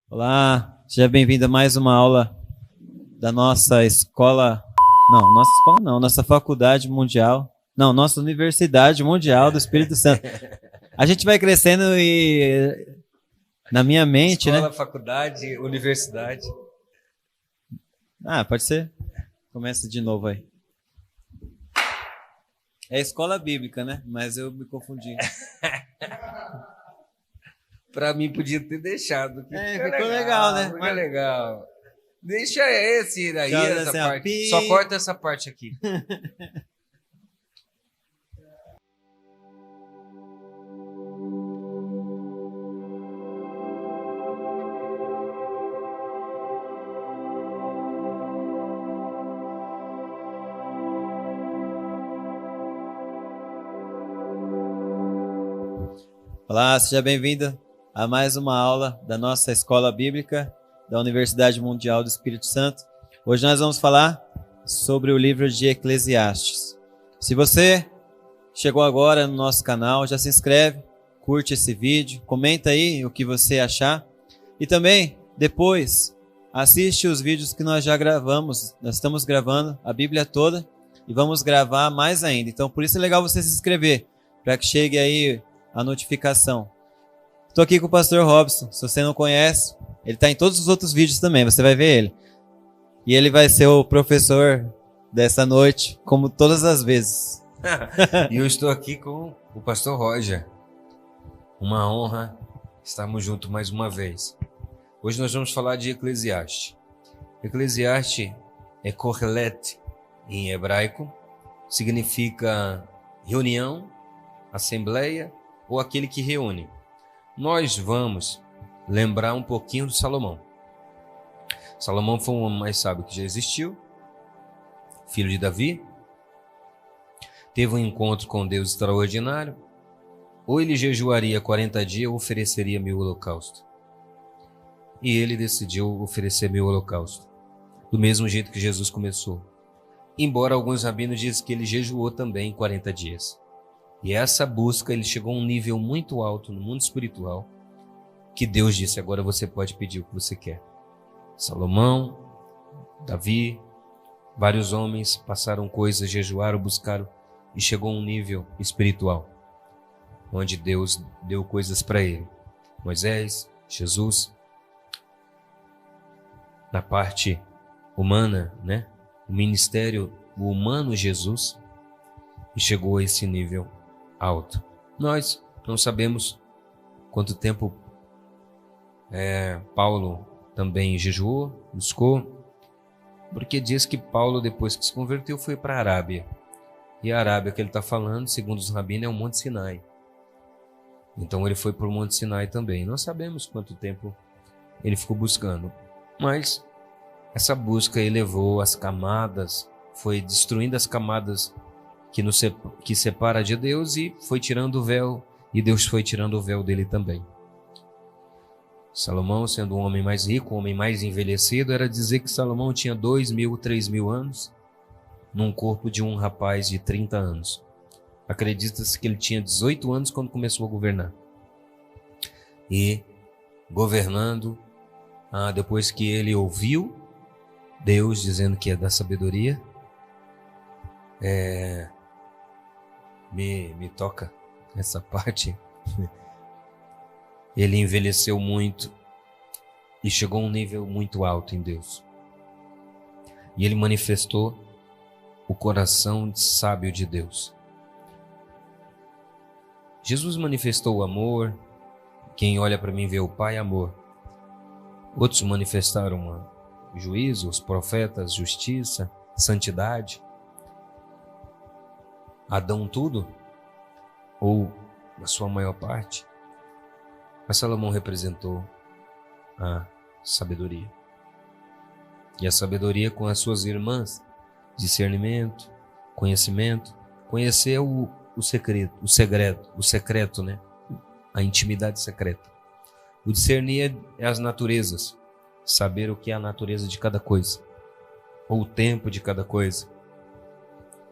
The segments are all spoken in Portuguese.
Olá, seja bem-vindo a mais uma aula da nossa escola. Não, nossa escola não, nossa faculdade mundial. Não, nossa Universidade Mundial do Espírito Santo. A gente vai crescendo e na minha mente, Escola, né? faculdade, universidade. Pode ser. Começa de novo aí. É escola bíblica, né? Mas eu me confundi. Pra mim podia ter deixado. Ficou legal, né? Ficou legal. Deixa esse daí, Tchau, essa assim, ó, parte. pi. Só corta essa parte aqui. Olá, seja bem-vindo a mais uma aula da nossa escola bíblica da Universidade Mundial do Espírito Santo. Hoje nós vamos falar sobre o livro de Eclesiastes. Se você chegou agora no nosso canal, já se inscreve, curte esse vídeo, comenta aí o que você achar e também depois assiste os vídeos que nós já gravamos. Nós estamos gravando a Bíblia toda e vamos gravar mais ainda. Então por isso é legal você se inscrever para que chegue aí a notificação. Estou aqui com o pastor Robson. Se você não conhece, ele está em todos os outros vídeos também, você vai ver ele. E ele vai ser o professor dessa noite, como todas as vezes. E eu estou aqui com o pastor Roger. Uma honra estarmos juntos mais uma vez. Hoje nós vamos falar de Eclesiastes. Eclesiastes é Kohelet em hebraico. Significa reunião, assembleia ou aquele que reúne. Nós vamos lembrar um pouquinho de Salomão. Salomão foi o homem mais sábio que já existiu, filho de Davi. Teve um encontro com Deus extraordinário. Ou ele jejuaria 40 dias ou ofereceria 1000 holocaustos. E ele decidiu oferecer 1000 holocaustos, do mesmo jeito que Jesus começou. Embora alguns rabinos dizem que ele jejuou também 40 dias. E essa busca, ele chegou a um nível muito alto no mundo espiritual, que Deus disse, agora você pode pedir o que você quer. Salomão, Davi, vários homens passaram coisas, jejuaram, buscaram, e chegou a um nível espiritual, onde Deus deu coisas para ele. Moisés, Jesus, na parte humana, né? O ministério, o humano Jesus, e chegou a esse nível alto. Nós não sabemos quanto tempo Paulo também jejuou, buscou, porque diz que Paulo, depois que se converteu, foi para a Arábia. E a Arábia que ele está falando, segundo os rabinos, é o Monte Sinai. Então ele foi para o Monte Sinai também. Não sabemos quanto tempo ele ficou buscando, mas essa busca elevou as camadas, foi destruindo as camadas que separa de Deus e foi tirando o véu, e Deus foi tirando o véu dele também. Salomão, sendo um homem mais rico, um homem mais envelhecido, era dizer que Salomão tinha 2000, 3000 anos num corpo de um rapaz de 30 anos. Acredita-se que ele tinha 18 anos quando começou a governar. E governando, depois que ele ouviu Deus dizendo que ia dar sabedoria, me toca essa parte. Ele envelheceu muito e chegou a um nível muito alto em Deus. E ele manifestou o coração sábio de Deus. Jesus manifestou o amor. Quem olha para mim vê o Pai, amor. Outros manifestaram juízo, os profetas, justiça, santidade. Adão tudo, ou a sua maior parte. Mas Salomão representou a sabedoria. E a sabedoria com as suas irmãs, discernimento, conhecimento, conhecer o secreto, né? A intimidade secreta. O discernir é as naturezas, saber o que é a natureza de cada coisa, ou o tempo de cada coisa.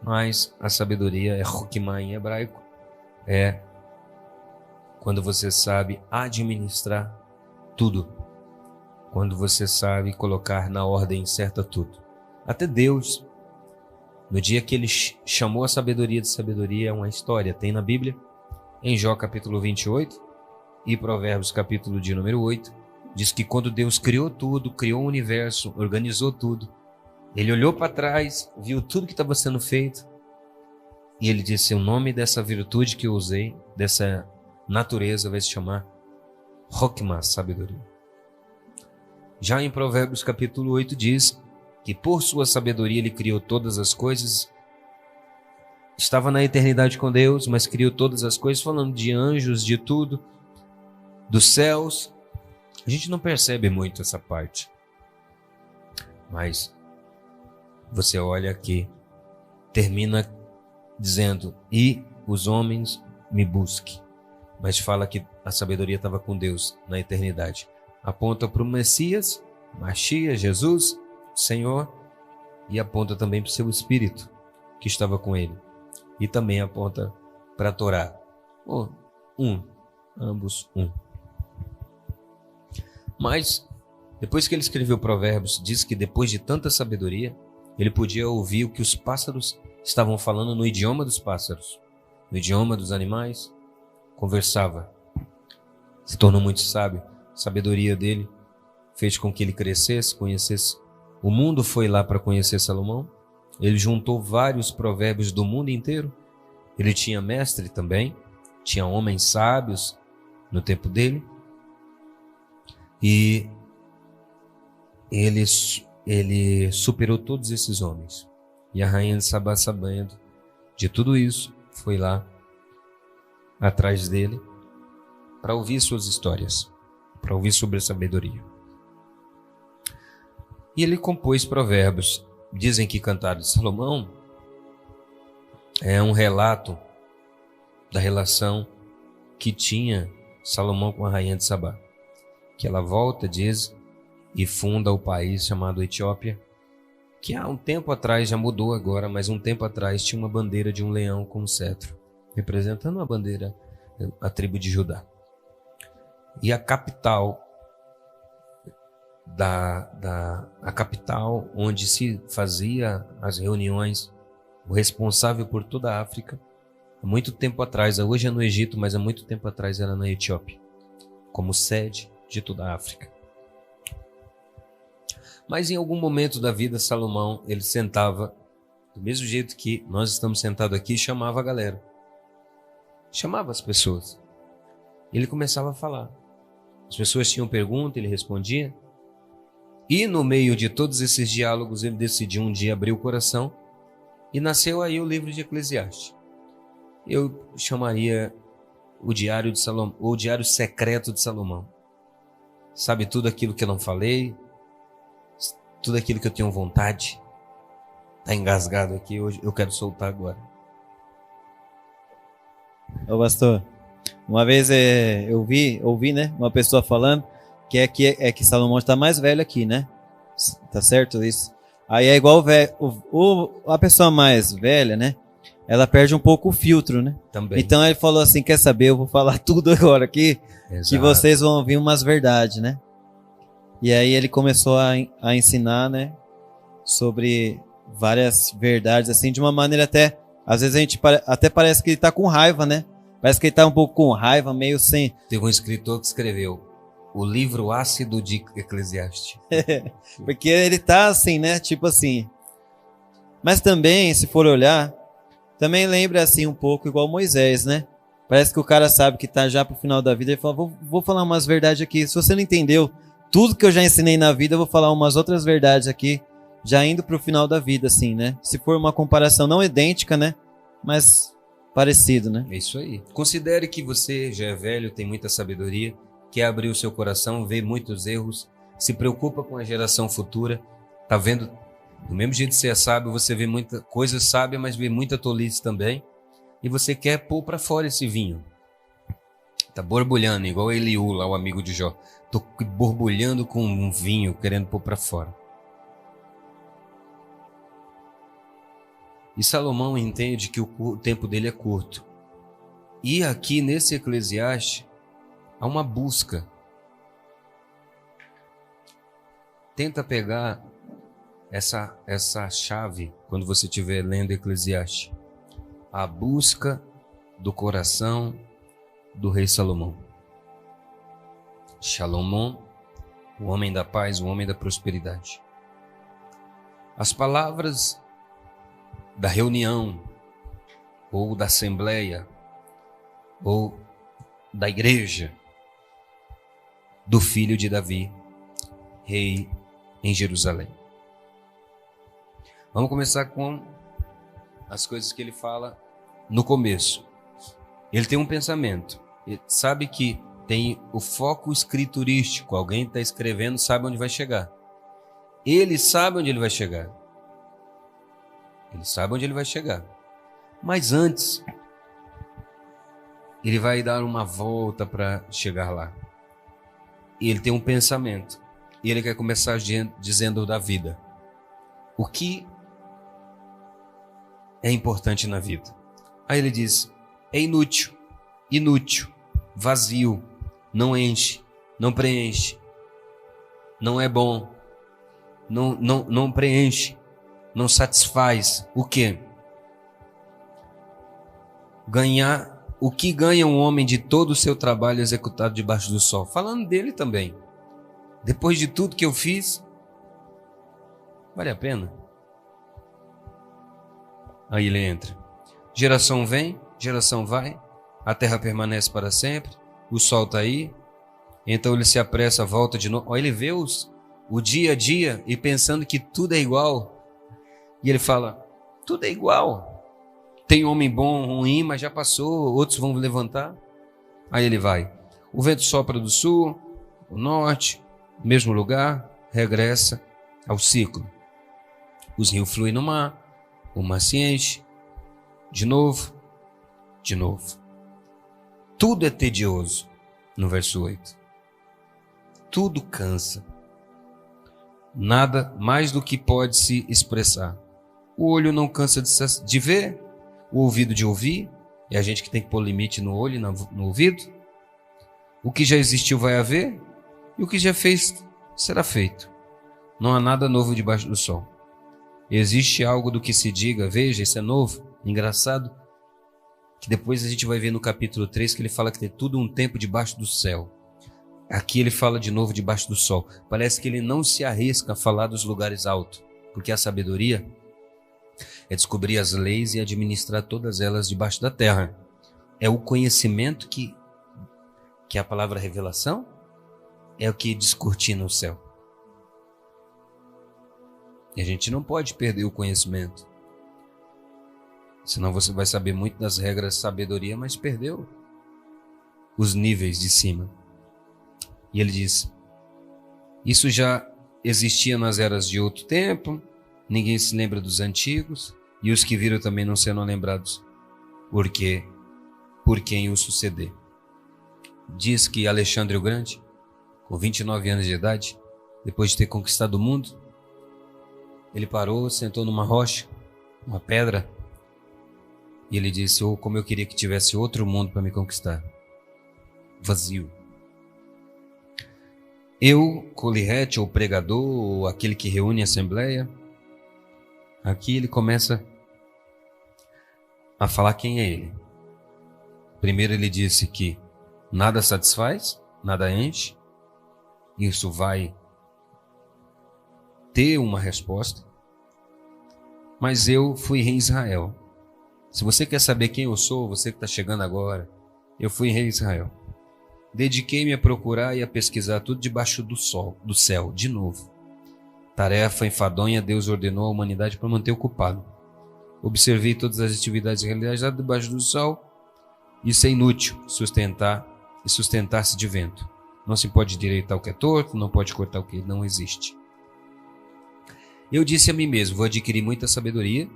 Mas a sabedoria é Chokmah em hebraico, é quando você sabe administrar tudo. quando você sabe colocar na ordem certa tudo. Até Deus, no dia que ele chamou a sabedoria de sabedoria, é uma história. Tem na Bíblia, em Jó capítulo 28 e Provérbios capítulo de número 8, diz que quando Deus criou tudo, criou o universo, organizou tudo, ele olhou para trás, viu tudo que estava sendo feito e ele disse: o nome dessa virtude que eu usei, dessa natureza, vai se chamar Hokmah, sabedoria. Já em Provérbios capítulo 8 diz que por sua sabedoria ele criou todas as coisas, estava na eternidade com Deus, mas criou todas as coisas, falando de anjos, de tudo, dos céus. A gente não percebe muito essa parte, mas você olha aqui, termina dizendo: e os homens me busquem, mas fala que a sabedoria estava com Deus na eternidade. Aponta para o Messias, Mashiach, Jesus, Senhor, e aponta também para o seu Espírito que estava com ele, e também aponta para a Torá. Ambos um. Mas depois que ele escreveu Provérbios, diz que depois de tanta sabedoria, ele podia ouvir o que os pássaros estavam falando no idioma dos pássaros, no idioma dos animais. Conversava, se tornou muito sábio. A sabedoria dele fez com que ele crescesse, conhecesse. O mundo foi lá para conhecer Salomão. Ele juntou vários provérbios do mundo inteiro. Ele tinha mestre também, tinha homens sábios no tempo dele. E ele superou todos esses homens. E a rainha de Sabá, sabendo de tudo isso, foi lá atrás dele para ouvir suas histórias, para ouvir sobre a sabedoria. E ele compôs provérbios. Dizem que Cantares de Salomão é um relato da relação que tinha Salomão com a rainha de Sabá, que ela volta, diz, e funda o país chamado Etiópia, que há um tempo atrás, já mudou agora, mas um tempo atrás tinha uma bandeira de um leão com um cetro, representando a bandeira, a tribo de Judá. E a capital a capital onde se fazia as reuniões, o responsável por toda a África, há muito tempo atrás, hoje é no Egito, mas há muito tempo atrás era na Etiópia, como sede de toda a África. Mas em algum momento da vida, Salomão, ele sentava, do mesmo jeito que nós estamos sentados aqui, chamava a galera, chamava as pessoas. Ele começava a falar. As pessoas tinham pergunta, ele respondia. E no meio de todos esses diálogos, ele decidiu um dia abrir o coração e nasceu aí o livro de Eclesiastes. Eu chamaria o diário de Salomão, ou o diário secreto de Salomão. Sabe tudo aquilo que eu não falei, tudo aquilo que eu tenho vontade. Está engasgado aqui, hoje eu quero soltar agora. Ô pastor, uma vez eu ouvi, né, uma pessoa falando que Salomão está mais velho aqui, né? Tá certo isso? Aí é igual a pessoa mais velha, né? Ela perde um pouco o filtro, né? Também. Então ele falou assim, quer saber, eu vou falar tudo agora aqui, Exato. Que vocês vão ouvir umas verdades, né? E aí ele começou a ensinar, né? Sobre várias verdades, assim, de uma maneira até, às vezes a gente até parece que ele tá com raiva, né? Parece que ele tá um pouco com raiva, meio sem... Teve um escritor que escreveu o livro ácido de Eclesiastes. Porque ele tá assim, né? Tipo assim. Mas também, se for olhar, também lembra assim um pouco igual Moisés, né? Parece que o cara sabe que tá já pro final da vida e fala, vou falar umas verdades aqui. Se você não entendeu tudo que eu já ensinei na vida, eu vou falar umas outras verdades aqui, já indo pro final da vida, assim, né? Se for uma comparação não idêntica, né? Mas parecido, né? É isso aí. Considere que você já é velho, tem muita sabedoria, quer abrir o seu coração, vê muitos erros, se preocupa com a geração futura, tá vendo, do mesmo jeito que você é sábio, você vê muita coisa sábia, mas vê muita tolice também, e você quer pôr para fora esse vinho. Tá borbulhando, igual Eliú, lá o amigo de Jó. Tô borbulhando com um vinho, querendo pôr para fora. E Salomão entende que o tempo dele é curto. E aqui nesse Eclesiastes, há uma busca. tenta pegar essa chave quando você estiver lendo Eclesiastes. A busca do coração do rei Salomão. Salomão, o homem da paz, o homem da prosperidade. As palavras da reunião, ou da assembleia, ou da igreja, do filho de Davi, rei em Jerusalém. Vamos começar com as coisas que ele fala no começo. Ele tem um pensamento, ele sabe que tem o foco escriturístico, alguém está escrevendo, sabe onde vai chegar. Ele sabe onde ele vai chegar. Ele sabe onde ele vai chegar. Mas antes, ele vai dar uma volta para chegar lá. E ele tem um pensamento. E ele quer começar dizendo da vida. O que é importante na vida? Aí ele diz, é inútil, vazio, não enche, não preenche, não é bom, não preenche, não satisfaz. O quê? O que ganha um homem de todo o seu trabalho executado debaixo do sol? Falando dele também. Depois de tudo que eu fiz, vale a pena? Aí ele entra. Geração vem, geração vai, a terra permanece para sempre, o sol está aí, então ele se apressa, volta de novo. Aí ele vê o dia a dia e pensando que tudo é igual. E ele fala, tudo é igual. Tem homem bom, ruim, mas já passou, outros vão levantar. Aí ele vai. O vento sopra do sul, do norte, mesmo lugar, regressa ao ciclo. Os rios fluem no mar, o mar se enche, de novo. Tudo é tedioso, no verso 8. Tudo cansa. Nada mais do que pode se expressar. O olho não cansa de ver, o ouvido de ouvir, é a gente que tem que pôr limite no olho e no ouvido. O que já existiu vai haver, e o que já fez será feito. Não há nada novo debaixo do sol. Existe algo do que se diga, veja, isso é novo, engraçado, que depois a gente vai ver no capítulo 3 que ele fala que tem tudo um tempo debaixo do céu. Aqui ele fala de novo debaixo do sol. Parece que ele não se arrisca a falar dos lugares altos, porque a sabedoria é descobrir as leis e administrar todas elas debaixo da terra. É o conhecimento que a palavra revelação é o que descortina o céu. E a gente não pode perder o conhecimento. Senão você vai saber muito das regras de sabedoria, mas perdeu os níveis de cima. E ele diz, isso já existia nas eras de outro tempo, ninguém se lembra dos antigos, e os que viram também não serão lembrados, porque por quem o suceder. Diz que Alexandre o Grande, com 29 anos de idade, depois de ter conquistado o mundo, ele parou, sentou numa rocha, uma pedra, e ele disse, como eu queria que tivesse outro mundo para me conquistar. Vazio. Eu, Colirete, ou pregador, ou aquele que reúne a assembleia, aqui ele começa a falar quem é ele. Primeiro ele disse que nada satisfaz, nada enche. Isso vai ter uma resposta. Mas eu fui rei Israel. Se você quer saber quem eu sou, você que está chegando agora, eu fui rei Israel. Dediquei-me a procurar e a pesquisar tudo debaixo do céu, de novo. Tarefa enfadonha Deus ordenou à humanidade para manter ocupado. Observei todas as atividades realizadas debaixo do sol. Isso é inútil, sustentar-se de vento. Não se pode direitar o que é torto, não pode cortar o que não existe. Eu disse a mim mesmo, vou adquirir muita sabedoria,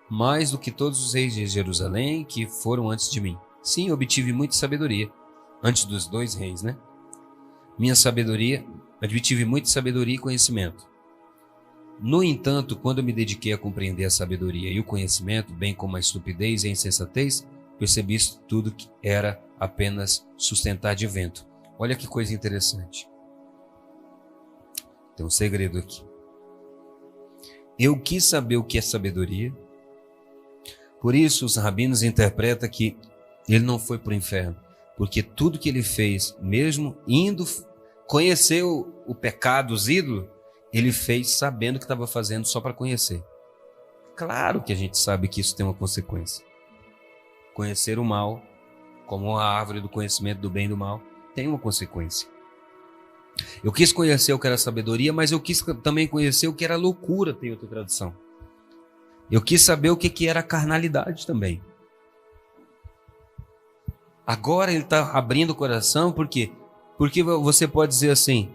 mais do que todos os reis de Jerusalém que foram antes de mim. Sim, obtive muita sabedoria. Antes dos dois reis, né? Obtive muita sabedoria e conhecimento. No entanto, quando eu me dediquei a compreender a sabedoria e o conhecimento, bem como a estupidez e a insensatez, percebi isso tudo que era apenas sustentar de vento. Olha que coisa interessante. Tem um segredo aqui. Eu quis saber o que é sabedoria. Por isso os rabinos interpretam que ele não foi para o inferno. Porque tudo que ele fez, mesmo indo conhecer o pecado, os ídolos, ele fez sabendo que estava fazendo só para conhecer. Claro que a gente sabe que isso tem uma consequência. Conhecer o mal, como a árvore do conhecimento do bem e do mal, tem uma consequência. Eu quis conhecer o que era sabedoria, mas eu quis também conhecer o que era loucura, tem outra tradução. Eu quis saber o que era carnalidade também. Agora ele está abrindo o coração, por quê? Porque você pode dizer assim,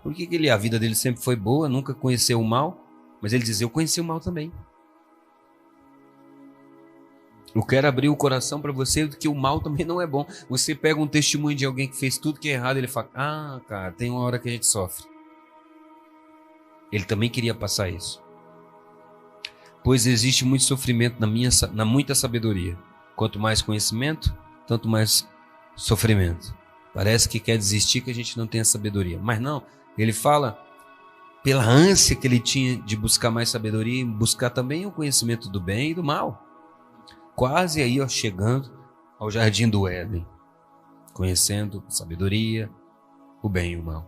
por que a vida dele sempre foi boa, nunca conheceu o mal? Mas ele diz, eu conheci o mal também. Eu quero abrir o coração para você que o mal também não é bom. Você pega um testemunho de alguém que fez tudo que é errado, ele fala, cara, tem uma hora que a gente sofre. Ele também queria passar isso. Pois existe muito sofrimento na muita sabedoria. Quanto mais conhecimento, tanto mais sofrimento. Parece que quer desistir que a gente não tem a sabedoria. Mas não, ele fala pela ânsia que ele tinha de buscar mais sabedoria e buscar também o conhecimento do bem e do mal. Quase aí, chegando ao jardim do Éden, conhecendo a sabedoria, o bem e o mal.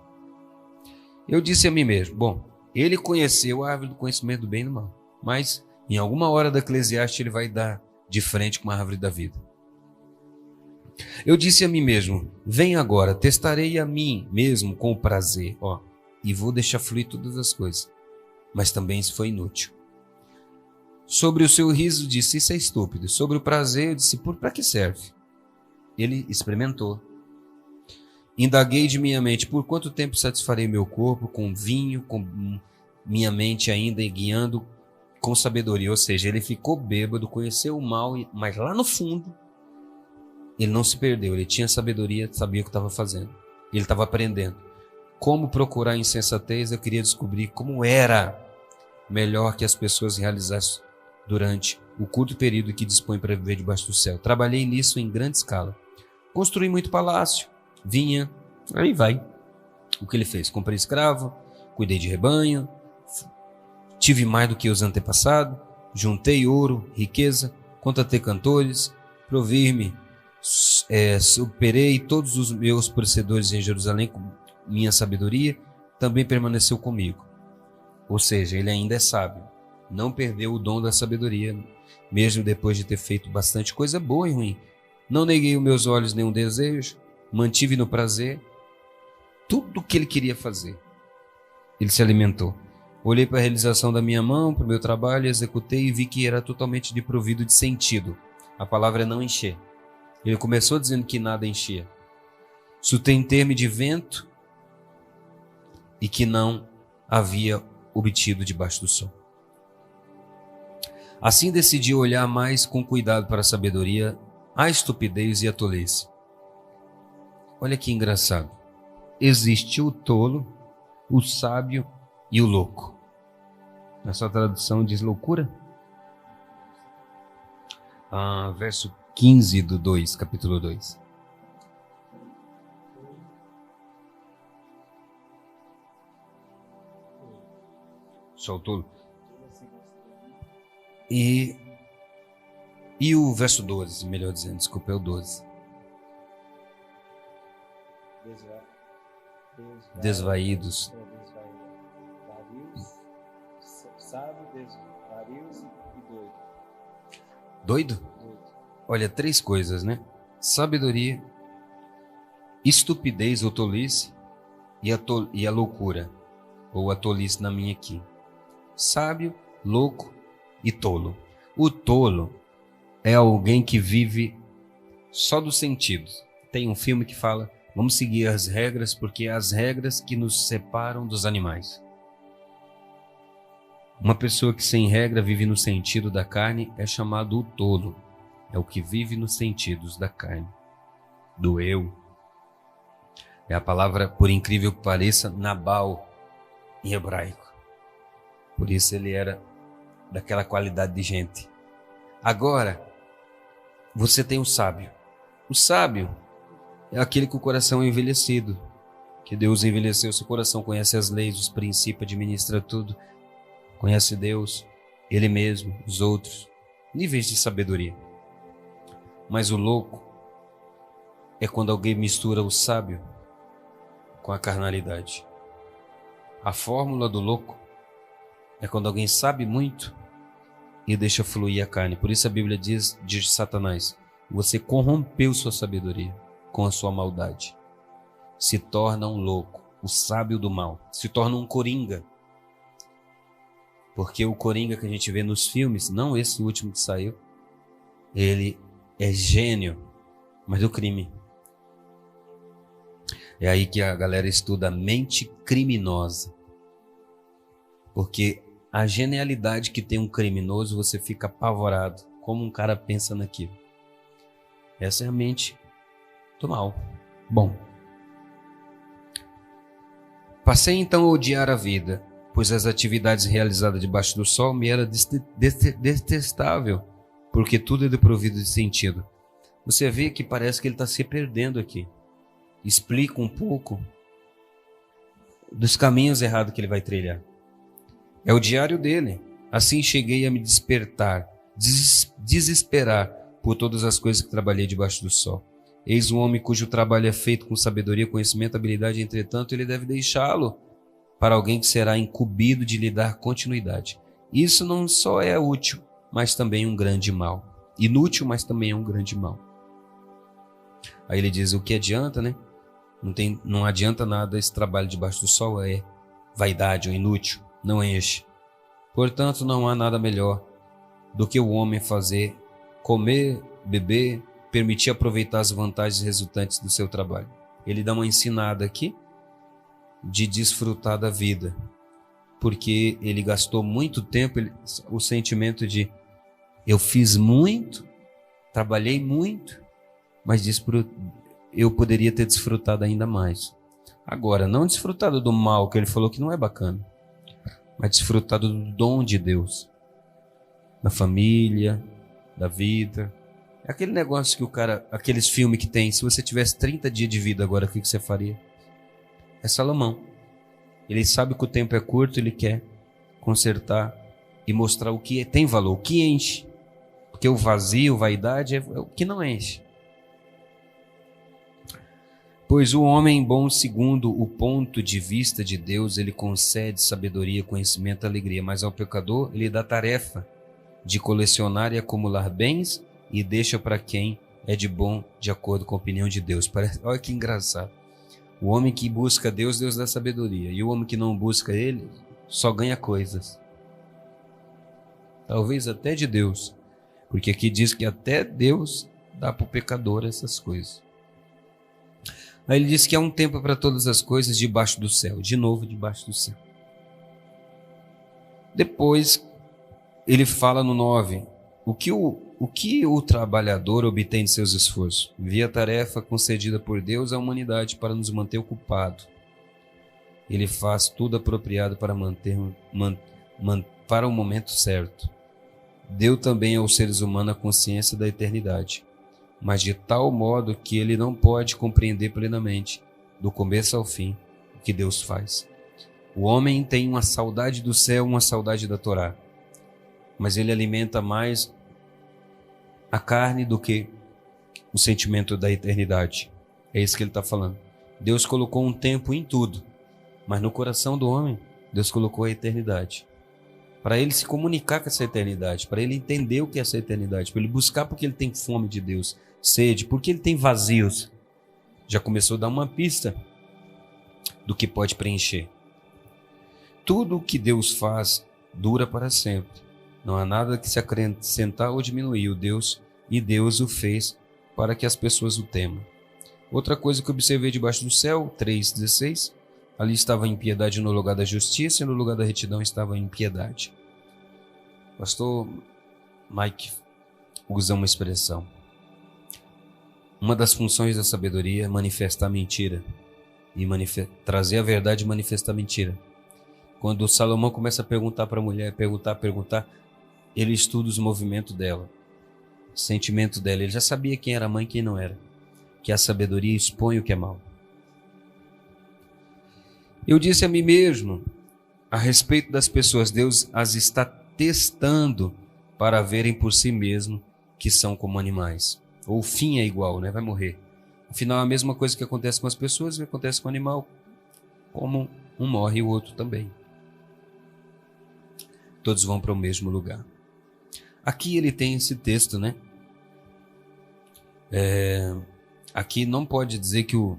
Eu disse a mim mesmo, ele conheceu a árvore do conhecimento do bem e do mal, mas em alguma hora da Eclesiastes ele vai dar de frente com a árvore da vida. Eu disse a mim mesmo, vem agora, testarei a mim mesmo com prazer, e vou deixar fluir todas as coisas. Mas também isso foi inútil. Sobre o seu riso, disse, isso é estúpido. Sobre o prazer, eu disse, para que serve? Ele experimentou. Indaguei de minha mente, por quanto tempo satisfarei meu corpo com vinho, com minha mente ainda guiando com sabedoria? Ou seja, ele ficou bêbado, conheceu o mal, mas lá no fundo, ele não se perdeu. Ele tinha sabedoria, sabia o que estava fazendo. Ele estava aprendendo. Como procurar insensatez, eu queria descobrir como era melhor que as pessoas realizassem durante o curto período que dispõe para viver debaixo do céu. Trabalhei nisso em grande escala. Construí muito palácio, vinha, aí vai. O que ele fez? Comprei escravo, cuidei de rebanho, tive mais do que os antepassados, juntei ouro, riqueza, contratei cantores, provi-me, superei todos os meus procedores em Jerusalém com minha sabedoria, também permaneceu comigo. Ou seja, ele ainda é sábio. Não perdeu o dom da sabedoria, mesmo depois de ter feito bastante coisa boa e ruim. Não neguei os meus olhos nenhum desejo, mantive no prazer tudo o que ele queria fazer. Ele se alimentou. Olhei para a realização da minha mão, para o meu trabalho, executei e vi que era totalmente desprovido de sentido. A palavra é não encher. Ele começou dizendo que nada enchia. Sustentei-me de vento e que não havia obtido debaixo do sol. Assim decidi olhar mais com cuidado para a sabedoria, a estupidez e a tolice. Olha que engraçado. Existe o tolo, o sábio e o louco. Na sua tradução diz loucura? Verso 15 do 2, capítulo 2. Só o tolo. E o verso 12, melhor dizendo, desculpa, é o 12. Desvaídos. Sábio, desvarios e doido. Doido? Olha, 3 coisas, né? Sabedoria, estupidez ou tolice e a loucura, ou a tolice na minha aqui. Sábio, louco e tolo. O tolo é alguém que vive só dos sentidos. Tem um filme que fala, vamos seguir as regras porque é as regras que nos separam dos animais. Uma pessoa que sem regra vive no sentido da carne é chamado o tolo. É o que vive nos sentidos da carne, do eu. É a palavra, por incrível que pareça, Nabal em hebraico. Por isso ele era daquela qualidade de gente. Agora, você tem o sábio. O sábio é aquele com o coração envelhecido. que Deus envelheceu seu coração, conhece as leis, os princípios, administra tudo, conhece Deus, Ele mesmo, os outros, níveis de sabedoria. Mas o louco é quando alguém mistura o sábio com a carnalidade. A fórmula do louco é quando alguém sabe muito e deixa fluir a carne. Por isso a Bíblia diz de Satanás: você corrompeu sua sabedoria com a sua maldade. Se torna um louco, o sábio do mal. Se torna um coringa. Porque o coringa que a gente vê nos filmes, não esse último que saiu, ele é gênio, mas do crime. É aí que a galera estuda a mente criminosa. Porque a genialidade que tem um criminoso, você fica apavorado. Como um cara pensa naquilo. Essa é a mente do mal. Bom. Passei então a odiar a vida, pois as atividades realizadas debaixo do sol me era detestável, porque tudo é desprovido de sentido. Você vê que parece que ele está se perdendo aqui. Explica um pouco dos caminhos errados que ele vai trilhar. É o diário dele. Assim cheguei a me desesperar por todas as coisas que trabalhei debaixo do sol. Eis um homem cujo trabalho é feito com sabedoria, conhecimento, habilidade, entretanto, ele deve deixá-lo para alguém que será incumbido de lhe dar continuidade. Isso não só é útil, mas também um grande mal. Inútil, mas também é um grande mal. Aí ele diz: o que adianta, né? Não adianta nada esse trabalho debaixo do sol, é vaidade ou inútil, não enche. Portanto, não há nada melhor do que o homem fazer, comer, beber, permitir aproveitar as vantagens resultantes do seu trabalho. Ele dá uma ensinada aqui de desfrutar da vida, porque ele gastou muito tempo, o sentimento de eu fiz muito, trabalhei muito, mas eu poderia ter desfrutado ainda mais. Agora, não desfrutado do mal, que ele falou que não é bacana, mas desfrutado do dom de Deus, da família, da vida. É aquele negócio que aqueles filmes que tem, se você tivesse 30 dias de vida agora, o que você faria? É Salomão. Ele sabe que o tempo é curto, ele quer consertar e mostrar o que tem valor, o que enche. Porque o vazio, vaidade, é o que não enche. Pois o homem bom, segundo o ponto de vista de Deus, ele concede sabedoria, conhecimento e alegria, mas ao pecador ele dá tarefa de colecionar e acumular bens e deixa para quem é de bom, de acordo com a opinião de Deus. Olha que engraçado. O homem que busca Deus, Deus dá sabedoria. E o homem que não busca Ele, só ganha coisas. Talvez até de Deus. Porque aqui diz que até Deus dá para o pecador essas coisas. Aí ele diz que há um tempo para todas as coisas debaixo do céu. De novo, debaixo do céu. Depois, ele fala no 9. O que o trabalhador obtém de seus esforços? Via tarefa concedida por Deus à humanidade para nos manter ocupado. Ele faz tudo apropriado para para o momento certo. Deu também aos seres humanos a consciência da eternidade, mas de tal modo que ele não pode compreender plenamente, do começo ao fim, o que Deus faz. O homem tem uma saudade do céu, uma saudade da Torá, mas ele alimenta mais a carne do que o sentimento da eternidade. É isso que ele está falando. Deus colocou um tempo em tudo, mas no coração do homem, Deus colocou a eternidade. Para ele se comunicar com essa eternidade, para ele entender o que é essa eternidade, para ele buscar porque ele tem fome de Deus, sede, porque ele tem vazios. Já começou a dar uma pista do que pode preencher. Tudo o que Deus faz dura para sempre. Não há nada que se acrescentar ou diminuir. Deus o fez para que as pessoas o temam. Outra coisa que observei debaixo do céu, 3,16, ali estava a impiedade no lugar da justiça e no lugar da retidão estava a impiedade. Pastor Mike usa uma expressão. Uma das funções da sabedoria é manifestar mentira e trazer a verdade e manifestar mentira. Quando Salomão começa a perguntar para a mulher, perguntar, ele estuda os movimentos dela, o sentimento dela. Ele já sabia quem era mãe e quem não era. Que a sabedoria expõe o que é mal. Eu disse a mim mesmo, a respeito das pessoas, Deus as está testando para verem por si mesmo que são como animais. Ou o fim é igual, né? Vai morrer. Afinal, a mesma coisa que acontece com as pessoas, acontece com o animal, como um morre e o outro também. Todos vão para o mesmo lugar. Aqui ele tem esse texto, né? Aqui não pode dizer que o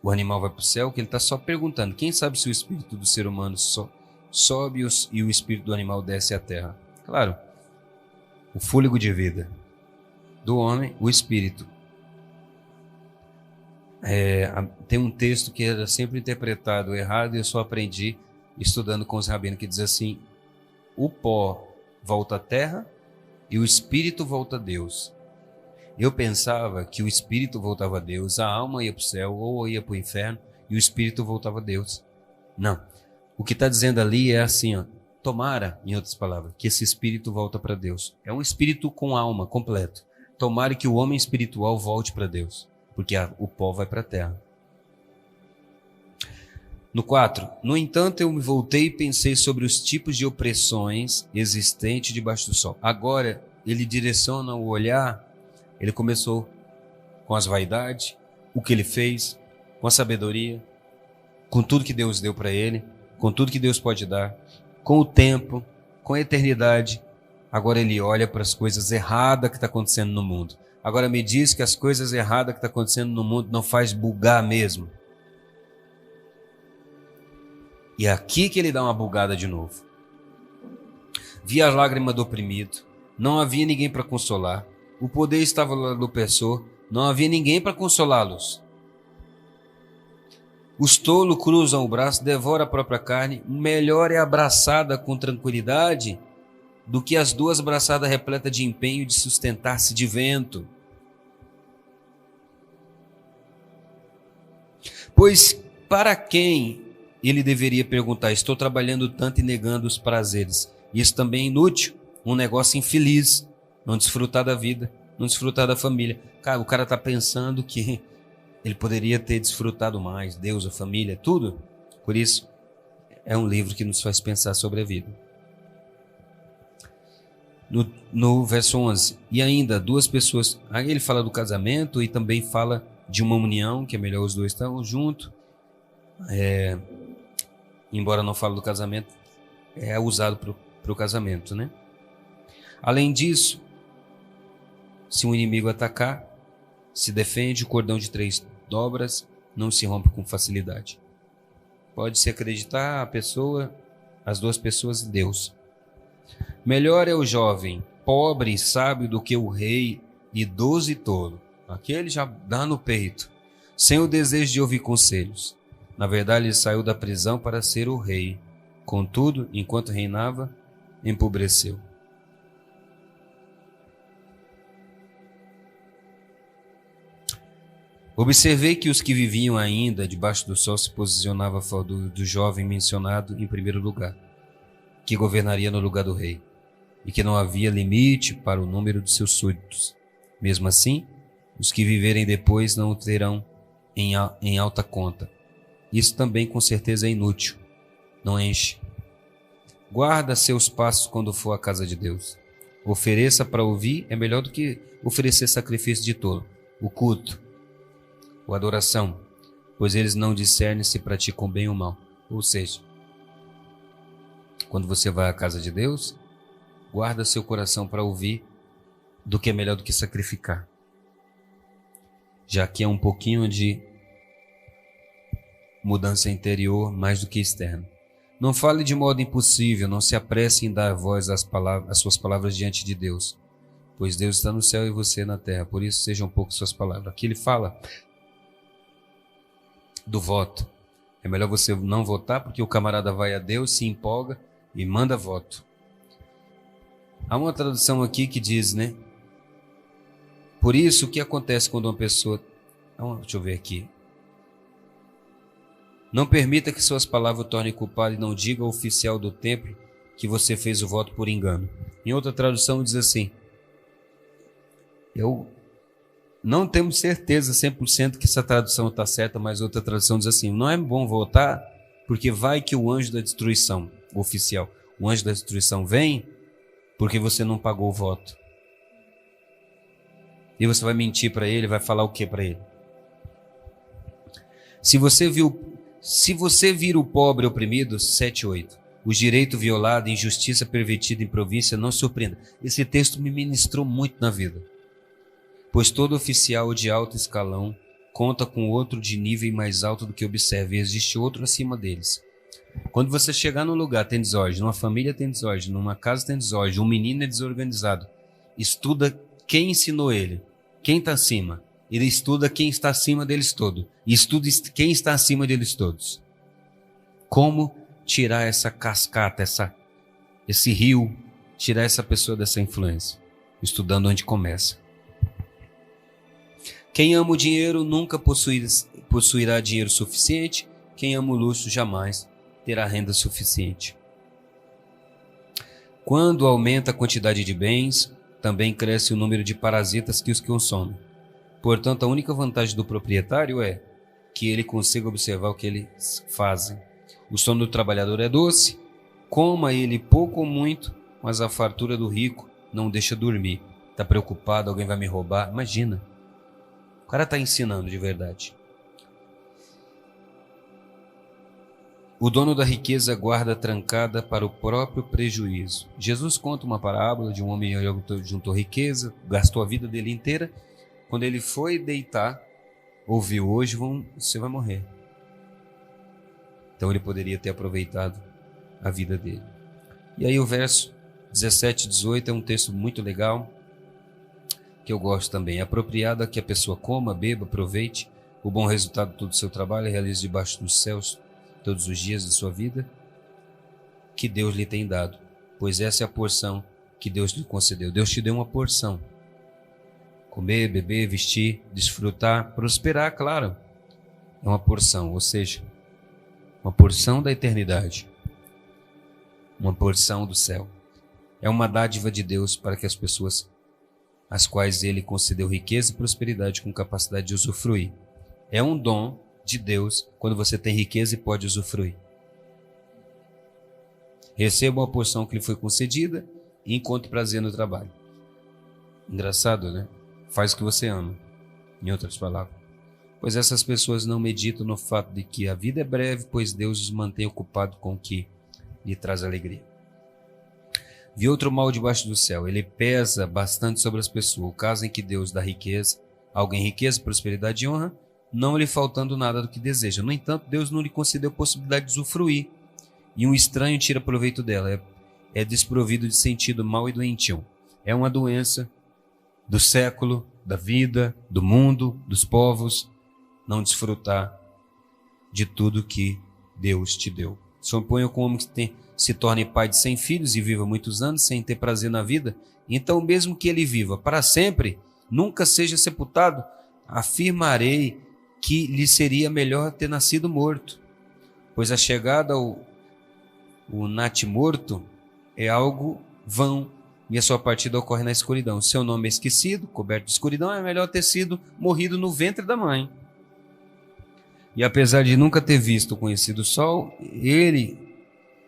animal vai para o céu, que ele está só perguntando. Quem sabe se o espírito do ser humano sobe e o espírito do animal desce à terra? Claro, o fôlego de vida do homem, o espírito. Tem um texto que era sempre interpretado errado e eu só aprendi estudando com os rabinos, que diz assim: o pó volta à terra e o espírito volta a Deus. Eu pensava que o espírito voltava a Deus, a alma ia para o céu ou ia para o inferno e o espírito voltava a Deus. Não. O que está dizendo ali é assim, ó, tomara, em outras palavras, que esse espírito volta para Deus. É um espírito com alma, completo. Tomara que o homem espiritual volte para Deus, porque o pó vai para a terra. No 4, no entanto, eu me voltei e pensei sobre os tipos de opressões existentes debaixo do sol. Agora, ele direciona o olhar, ele começou com as vaidades, o que ele fez, com a sabedoria, com tudo que Deus deu para ele, com tudo que Deus pode dar, com o tempo, com a eternidade. Agora ele olha para as coisas erradas que estão acontecendo no mundo. Agora me diz que as coisas erradas que estão acontecendo no mundo não faz bugar mesmo. E é aqui que ele dá uma bugada de novo. Vi as lágrimas do oprimido, não havia ninguém para consolar. O poder estava lá do opressor, não havia ninguém para consolá-los. Os tolos cruzam o braço, devoram a própria carne. Melhor é abraçada com tranquilidade do que as duas braçadas repletas de empenho de sustentar-se de vento. Pois para quem ele deveria perguntar: estou trabalhando tanto e negando os prazeres? Isso também é inútil, um negócio infeliz, não desfrutar da vida, não desfrutar da família. Cara, o cara está pensando que ele poderia ter desfrutado mais, Deus, a família, tudo. Por isso, é um livro que nos faz pensar sobre a vida. No verso 11, e ainda duas pessoas, aí ele fala do casamento e também fala de uma união, que é melhor os dois estar juntos. Embora não fale do casamento, é usado para o casamento, né? Além disso, se um inimigo atacar, se defende, o cordão de 3 dobras não se rompe com facilidade. Pode-se acreditar a pessoa, as duas pessoas e Deus. Melhor é o jovem, pobre e sábio do que o rei idoso e tolo. Aquele já dá no peito, sem o desejo de ouvir conselhos. Na verdade, ele saiu da prisão para ser o rei. Contudo, enquanto reinava, empobreceu. Observei que os que viviam ainda debaixo do sol se posicionavam a favor do jovem mencionado em primeiro lugar, que governaria no lugar do rei, e que não havia limite para o número de seus súditos. Mesmo assim, os que viverem depois não o terão em alta conta. Isso também com certeza é inútil, não enche. Guarda seus passos quando for à casa de Deus. Ofereça para ouvir é melhor do que oferecer sacrifício de tolo. O culto, a adoração, pois eles não discernem se praticam bem ou mal. Ou seja, quando você vai à casa de Deus, guarda seu coração para ouvir, do que é melhor do que sacrificar. Já que é um pouquinho de mudança interior mais do que externa. Não fale de modo impossível, não se apresse em dar voz às suas palavras diante de Deus, pois Deus está no céu e você na terra, por isso sejam poucas suas palavras. Aqui ele fala do voto. É melhor você não votar, porque o camarada vai a Deus, se empolga e manda voto. Há uma tradução aqui que diz, né? Por isso, o que acontece quando uma pessoa... Deixa eu ver aqui. Não permita que suas palavras o tornem culpado e não diga ao oficial do templo que você fez o voto por engano. Em outra tradução diz assim: eu não temos certeza 100% que essa tradução está certa, mas outra tradução diz assim: não é bom votar Porque vai que o anjo da destruição, o oficial, o anjo da destruição vem porque você não pagou o voto. E você vai mentir para ele, vai falar o que para ele? Se você vir o pobre oprimido, 7:8, o direito violado, injustiça pervertida em província, não surpreenda. Esse texto me ministrou muito na vida. Pois todo oficial de alto escalão conta com outro de nível mais alto do que observa, e existe outro acima deles. Quando você chegar num lugar tem desordem, numa família tem desordem, numa casa tem desordem, um menino é desorganizado, estuda quem ensinou ele, quem está acima. Ele estuda quem está acima deles todos. E estuda quem está acima deles todos. Como tirar essa cascata, esse rio, tirar essa pessoa dessa influência? Estudando onde começa. Quem ama o dinheiro nunca possuirá dinheiro suficiente. Quem ama o luxo jamais terá renda suficiente. Quando aumenta a quantidade de bens, também cresce o número de parasitas que os consomem. Portanto, a única vantagem do proprietário é que ele consiga observar o que eles fazem. O sono do trabalhador é doce, coma ele pouco ou muito, mas a fartura do rico não o deixa dormir. Está preocupado, alguém vai me roubar? Imagina. O cara está ensinando de verdade. O dono da riqueza guarda trancada para o próprio prejuízo. Jesus conta uma parábola de um homem que juntou riqueza, gastou a vida dele inteira. Quando ele foi deitar, ouviu: hoje você vai morrer. Então ele poderia ter aproveitado a vida dele. E aí o verso 17 e 18 é um texto muito legal, que eu gosto também. É apropriado a que a pessoa coma, beba, aproveite o bom resultado de todo o seu trabalho e realize debaixo dos céus todos os dias da sua vida que Deus lhe tem dado, pois essa é a porção que Deus lhe concedeu. Deus te deu uma porção. Comer, beber, vestir, desfrutar, prosperar, claro. É uma porção, ou seja, uma porção da eternidade. Uma porção do céu. É uma dádiva de Deus para que as pessoas às quais Ele concedeu riqueza e prosperidade com capacidade de usufruir. É um dom de Deus quando você tem riqueza e pode usufruir. Receba uma porção que lhe foi concedida e encontre prazer no trabalho. Engraçado, né? Faz o que você ama, em outras palavras. Pois essas pessoas não meditam no fato de que a vida é breve, pois Deus os mantém ocupados com o que lhe traz alegria. Vi outro mal debaixo do céu, ele pesa bastante sobre as pessoas. O caso em que Deus dá riqueza, alguém riqueza, prosperidade e honra, não lhe faltando nada do que deseja. No entanto, Deus não lhe concedeu possibilidade de usufruir, e um estranho tira proveito dela. É desprovido de sentido mau e doentio. É uma doença do século, da vida, do mundo, dos povos, não desfrutar de tudo que Deus te deu. Suponha que um homem que se torne pai de 100 filhos e viva muitos anos sem ter prazer na vida, então mesmo que ele viva para sempre, nunca seja sepultado, afirmarei que lhe seria melhor ter nascido morto, pois a chegada ao natimorto é algo vão, e a sua partida ocorre na escuridão. Seu nome é esquecido, coberto de escuridão, é melhor ter sido morrido no ventre da mãe. E apesar de nunca ter visto ou conhecido o sol, ele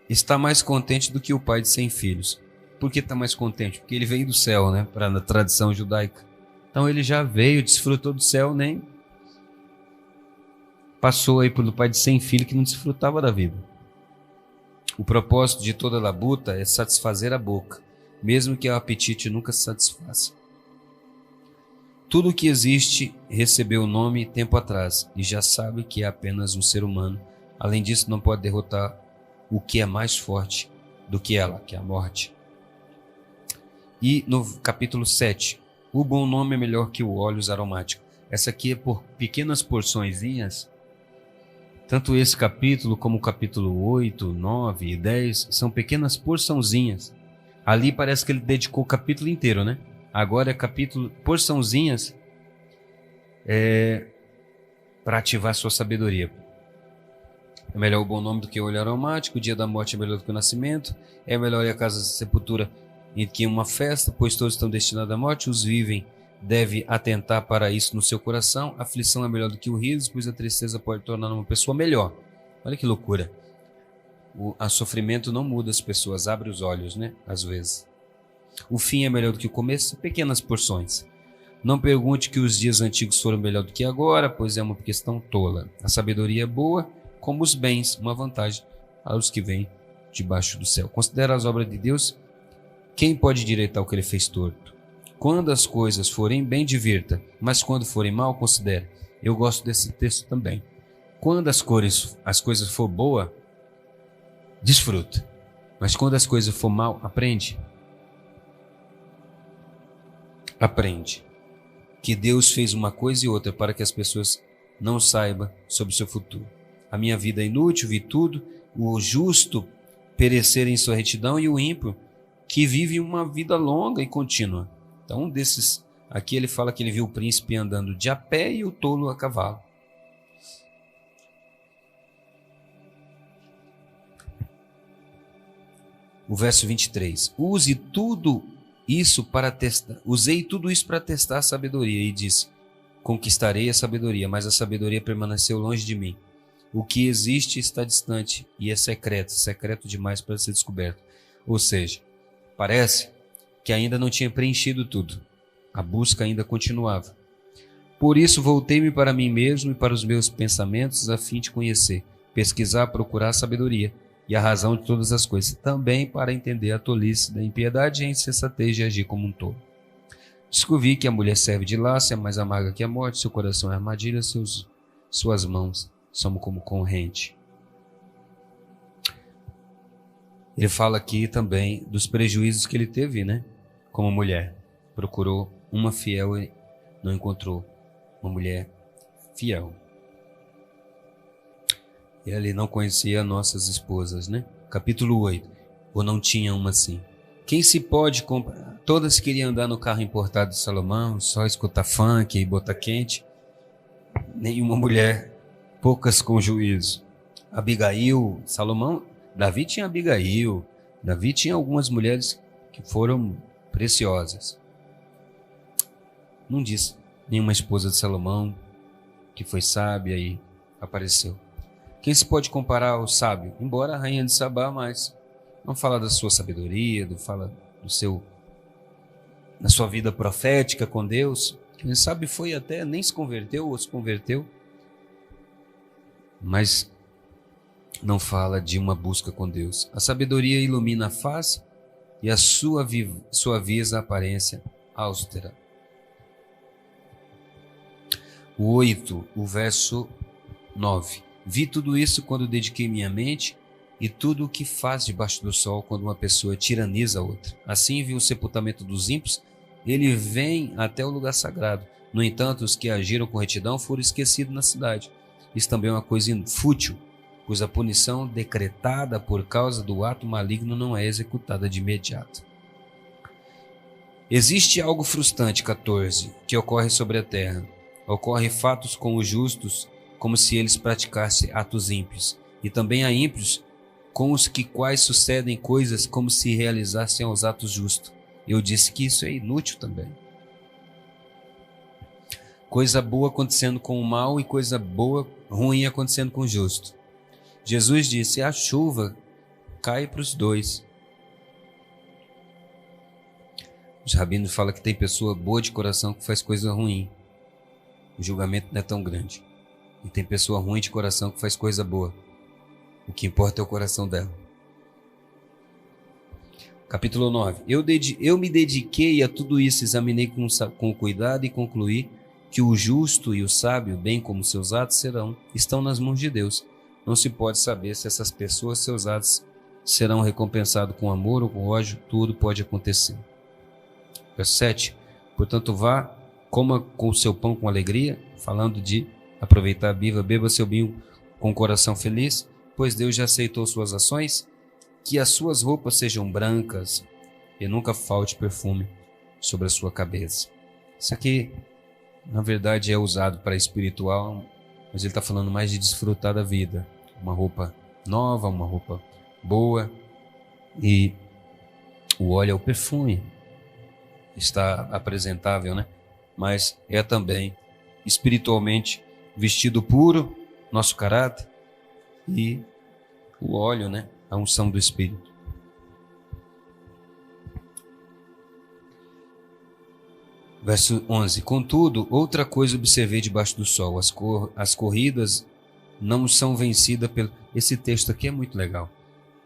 está mais contente do que o pai de 100 filhos. Por que está mais contente? Porque ele veio do céu, né? Para a tradição judaica. Então ele já veio, desfrutou do céu, nem passou aí pelo pai de 100 filhos que não desfrutava da vida. O propósito de toda labuta é satisfazer a boca, mesmo que o apetite nunca se satisfaça. Tudo o que existe recebeu o nome tempo atrás e já sabe que é apenas um ser humano. Além disso, não pode derrotar o que é mais forte do que ela, que é a morte. E no capítulo 7, o bom nome é melhor que o óleos aromáticos. Essa aqui é por pequenas porçõezinhas. Tanto esse capítulo como o capítulo 8, 9 e 10 são pequenas porçãozinhas. Ali parece que ele dedicou o capítulo inteiro, né? Agora é capítulo, porçãozinhas para ativar sua sabedoria. É melhor o bom nome do que o óleo aromático, o dia da morte é melhor do que o nascimento, é melhor ir à casa da sepultura do que uma festa, pois todos estão destinados à morte, os vivem deve atentar para isso no seu coração. A aflição é melhor do que o riso, pois a tristeza pode tornar uma pessoa melhor. Olha que loucura. O sofrimento não muda as pessoas, abre os olhos, né? Às vezes. O fim é melhor do que o começo, pequenas porções. Não pergunte que os dias antigos foram melhor do que agora, pois é uma questão tola. A sabedoria é boa, como os bens, uma vantagem aos que vêm debaixo do céu. Considera as obras de Deus, quem pode direitar o que ele fez torto? Quando as coisas forem bem, divirta, mas quando forem mal, considere. Eu gosto desse texto também. Quando as coisas for boa, desfruta. Mas quando as coisas for mal, aprende. Aprende que Deus fez uma coisa e outra para que as pessoas não saibam sobre o seu futuro. A minha vida é inútil, vi tudo, o justo perecer em sua retidão e o ímpio que vive uma vida longa e contínua. Então, desses aqui ele fala que ele viu o príncipe andando de a pé e o tolo a cavalo. O verso 23. Usei tudo isso para testar a sabedoria e disse: conquistarei a sabedoria, mas a sabedoria permaneceu longe de mim. O que existe está distante e é secreto demais para ser descoberto. Ou seja, parece que ainda não tinha preenchido tudo. A busca ainda continuava. Por isso voltei-me para mim mesmo e para os meus pensamentos a fim de conhecer, pesquisar, procurar a sabedoria e a razão de todas as coisas, também para entender a tolice da impiedade e a insensatez de agir como um tolo. Descobri que a mulher serve de laço, é mais amarga que a morte, seu coração é armadilha, suas mãos são como corrente. Ele fala aqui também dos prejuízos que ele teve, né? Como mulher. Procurou uma fiel e não encontrou uma mulher fiel. Ele não conhecia nossas esposas, né? Capítulo 8. Ou não tinha uma assim. Quem se pode comparar? Todas queriam andar no carro importado de Salomão, só escutar funk e botar quente. Nenhuma mulher, poucas com juízo. Abigail, Salomão, Davi tinha Abigail. Davi tinha algumas mulheres que foram preciosas. Não diz nenhuma esposa de Salomão que foi sábia e apareceu. Quem se pode comparar ao sábio? Embora a rainha de Sabá, mas não fala da sua sabedoria, não fala da sua vida profética com Deus. Quem sabe foi até, nem se converteu ou se converteu, mas não fala de uma busca com Deus. A sabedoria ilumina a face e a suaviza a aparência austera. O 8, o verso 9. Vi tudo isso quando dediquei minha mente e tudo o que faz debaixo do sol quando uma pessoa tiraniza a outra. Assim vi o sepultamento dos ímpios, ele vem até o lugar sagrado. No entanto, os que agiram com retidão foram esquecidos na cidade. Isso também é uma coisa fútil, pois a punição decretada por causa do ato maligno não é executada de imediato. Existe algo frustrante, 14, que ocorre sobre a terra. Ocorre fatos com os justos, como se eles praticassem atos ímpios, e também há ímpios com os quais sucedem coisas como se realizassem os atos justos. Eu disse que isso é inútil também. Coisa boa acontecendo com o mal e coisa ruim acontecendo com o justo. Jesus disse: a chuva cai para os dois. Os rabinos falam que tem pessoa boa de coração que faz coisa ruim. O julgamento não é tão grande. E tem pessoa ruim de coração que faz coisa boa. O que importa é o coração dela. Capítulo 9. Eu me dediquei a tudo isso, examinei com cuidado e concluí que o justo e o sábio, bem como seus atos, estão nas mãos de Deus. Não se pode saber se essas pessoas, seus atos, serão recompensados com amor ou com ódio. Tudo pode acontecer. Verso 7. Portanto, vá, coma com o seu pão com alegria, falando de aproveitar, beba seu vinho com o coração feliz, pois Deus já aceitou suas ações. Que as suas roupas sejam brancas e nunca falte perfume sobre a sua cabeça. Isso aqui, na verdade, é usado para espiritual, mas ele está falando mais de desfrutar da vida. Uma roupa nova, uma roupa boa, e o óleo é o perfume. Está apresentável, né? Mas é também espiritualmente vestido puro, nosso caráter, e o óleo, né? a unção do Espírito. Verso 11. Contudo, outra coisa observei debaixo do sol. As corridas não são vencidas pelo... Esse texto aqui é muito legal.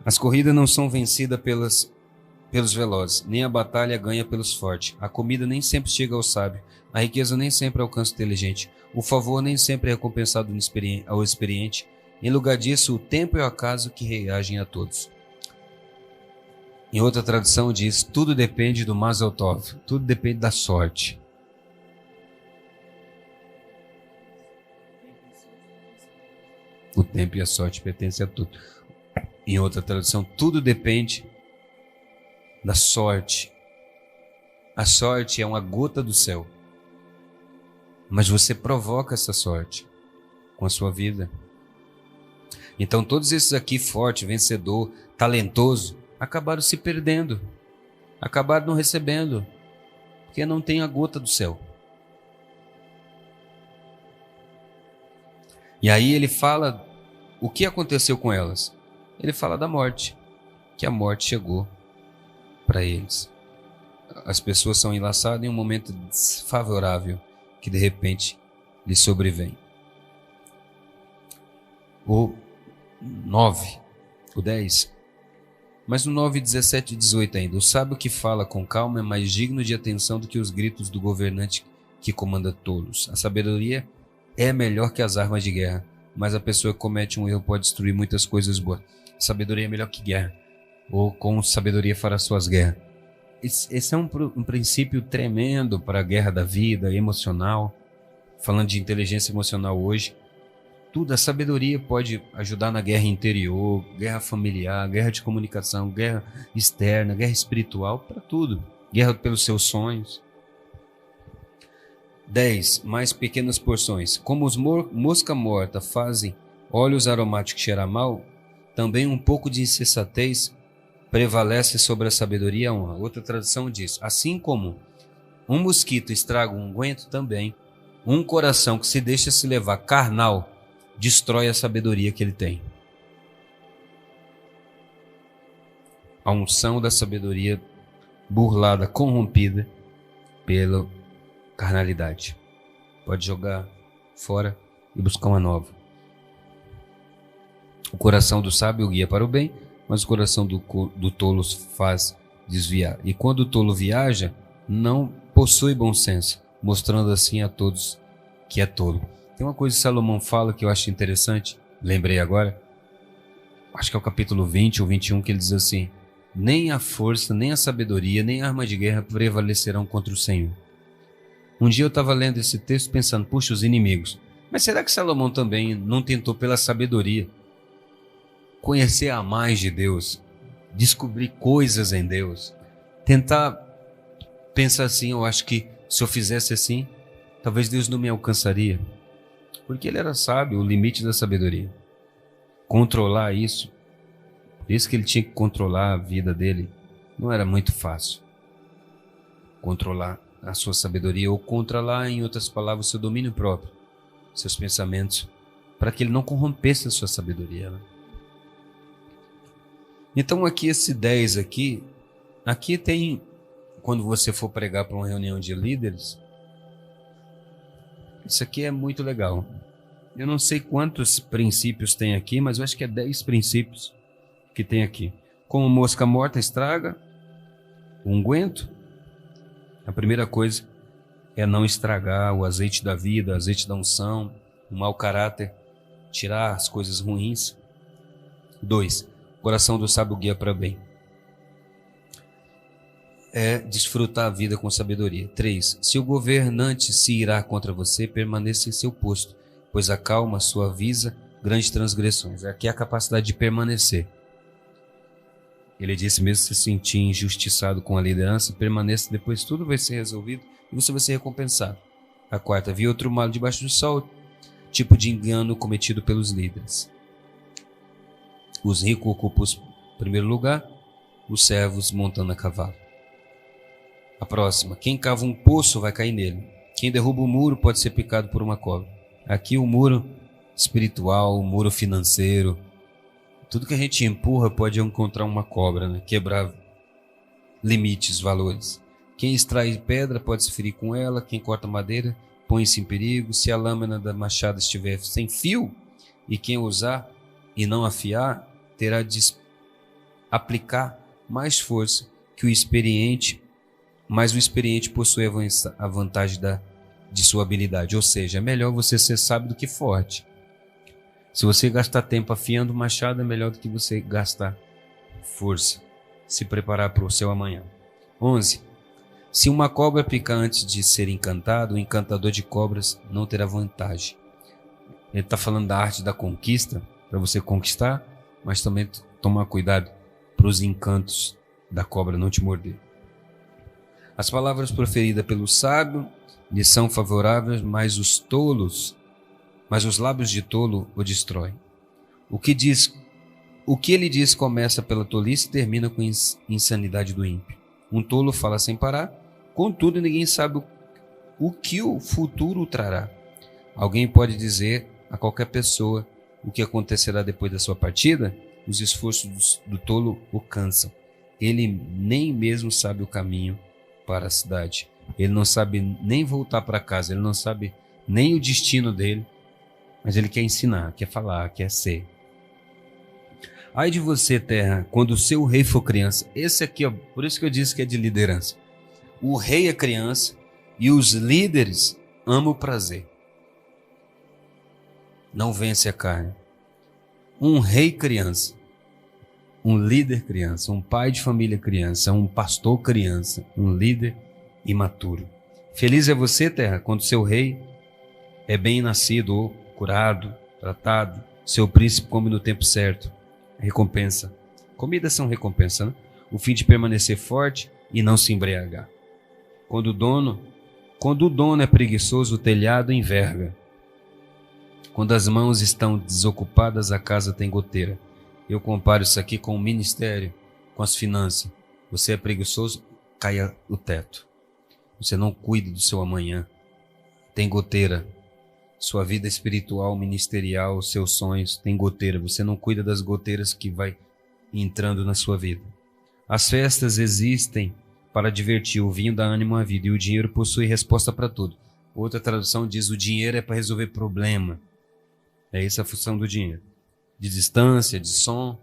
As corridas não são vencidas pelos velozes, nem a batalha ganha pelos fortes. A comida nem sempre chega ao sábio. A riqueza nem sempre alcança o inteligente. O favor nem sempre é recompensado ao experiente. Em lugar disso, o tempo e o acaso que reagem a todos. Em outra tradução diz, tudo depende do Mazel Tov, tudo depende da sorte. O tempo e a sorte pertencem a tudo. Em outra tradução, tudo depende da sorte. A sorte é uma gota do céu. Mas você provoca essa sorte com a sua vida. Então todos esses aqui, forte, vencedor, talentoso, acabaram se perdendo, acabaram não recebendo, porque não tem a gota do céu. E aí ele fala o que aconteceu com elas. Ele fala da morte, que a morte chegou para eles. As pessoas são enlaçadas em um momento desfavorável que de repente lhes sobrevém. O 9, o 10. Mas no 9, 17 e 18 ainda, o sábio que fala com calma é mais digno de atenção do que os gritos do governante que comanda tolos. A sabedoria é melhor que as armas de guerra, mas a pessoa que comete um erro pode destruir muitas coisas boas. A sabedoria é melhor que guerra, ou com sabedoria fará suas guerras. Esse é um princípio tremendo para a guerra da vida, emocional. Falando de inteligência emocional hoje, tudo, a sabedoria pode ajudar na guerra interior, guerra familiar, guerra de comunicação, guerra externa, guerra espiritual, para tudo. Guerra pelos seus sonhos. 10. Mais pequenas porções. Como os mosca morta fazem óleos aromáticos cheirar mal, também um pouco de insensatez prevalece sobre a sabedoria. Outra tradução diz, assim como um mosquito estraga um unguento, também um coração que se deixa se levar carnal destrói a sabedoria que ele tem. A unção da sabedoria burlada, corrompida pela carnalidade. Pode jogar fora e buscar uma nova. O coração do sábio guia para o bem, mas o coração do tolo faz desviar. E quando o tolo viaja, não possui bom senso, mostrando assim a todos que é tolo. Tem uma coisa que Salomão fala que eu acho interessante, lembrei agora, acho que é o capítulo 20 ou 21, que ele diz assim, nem a força, nem a sabedoria, nem a arma de guerra prevalecerão contra o Senhor. Um dia eu estava lendo esse texto pensando, puxa, os inimigos. Mas será que Salomão também não tentou pela sabedoria conhecer a mais de Deus, descobrir coisas em Deus, tentar pensar assim, eu acho que se eu fizesse assim, talvez Deus não me alcançaria. Porque ele era sábio, o limite da sabedoria. Controlar isso, por isso que ele tinha que controlar a vida dele, não era muito fácil. Controlar a sua sabedoria, ou controlar, em outras palavras, o seu domínio próprio, seus pensamentos, para que ele não corrompesse a sua sabedoria. Né? Então aqui esse 10 aqui tem, quando você for pregar para uma reunião de líderes, isso aqui é muito legal. Eu não sei quantos princípios tem aqui, mas eu acho que é 10 princípios que tem aqui. Como mosca morta estraga o unguento, a primeira coisa é não estragar o azeite da vida, o azeite da unção, o mau caráter, tirar as coisas ruins. 2. O coração do sábio guia para bem. É desfrutar a vida com sabedoria. 3. Se o governante se irá contra você, permaneça em seu posto, pois a calma suaviza grandes transgressões. Aqui é a capacidade de permanecer. Ele disse, mesmo se sentir injustiçado com a liderança, permaneça, depois tudo vai ser resolvido e você vai ser recompensado. A 4. Vi outro mal debaixo do sol, tipo de engano cometido pelos líderes. Os ricos ocupam o primeiro lugar, os servos montando a cavalo. A próxima, quem cava um poço vai cair nele. Quem derruba um muro pode ser picado por uma cobra. Aqui o muro espiritual, o muro financeiro, Tudo que a gente empurra pode encontrar uma cobra, né? Quebrar limites, valores. Quem extrai pedra pode se ferir com ela, quem corta madeira põe-se em perigo. Se a lâmina da machada estiver sem fio, e quem usar e não afiar, terá de aplicar mais força que o experiente, mas o experiente possui a vantagem de sua habilidade. Ou seja, é melhor você ser sábio do que forte. Se você gastar tempo afiando o machado, é melhor do que você gastar força, se preparar para o seu amanhã. 11. Se uma cobra picar antes de ser encantado, o encantador de cobras não terá vantagem. Ele está falando da arte da conquista, para você conquistar, mas também tomar cuidado para os encantos da cobra não te morder. As palavras proferidas pelo sábio lhe são favoráveis, mas os lábios de tolo o destroem. O que ele diz começa pela tolice e termina com insanidade do ímpio. Um tolo fala sem parar, contudo ninguém sabe o que o futuro trará. Alguém pode dizer a qualquer pessoa o que acontecerá depois da sua partida? Os esforços do tolo o cansam. Ele nem mesmo sabe o caminho para a cidade. Ele não sabe nem voltar para casa, ele não sabe nem o destino dele, mas ele quer ensinar, quer falar, quer ser. Ai de você, terra, quando o seu rei for criança. Esse aqui, ó, por isso que eu disse que é de liderança. O rei é criança e os líderes amam o prazer. Não vence a carne. Um rei criança, um líder criança, um pai de família criança, um pastor criança, um líder imaturo. Feliz é você, terra, quando seu rei é bem nascido ou curado, tratado, seu príncipe come no tempo certo. Recompensa. Comidas são recompensa, né? O fim de permanecer forte e não se embriagar. Quando o dono é preguiçoso, o telhado enverga. Quando as mãos estão desocupadas, a casa tem goteira. Eu comparo isso aqui com o ministério, com as finanças. Você é preguiçoso, caia o teto. Você não cuida do seu amanhã. Tem goteira. Sua vida espiritual, ministerial, seus sonhos, tem goteira. Você não cuida das goteiras que vai entrando na sua vida. As festas existem para divertir, o vinho dá ânimo à vida e o dinheiro possui resposta para tudo. Outra tradução diz: o dinheiro é para resolver problema. É essa a função do dinheiro. De distância, de som.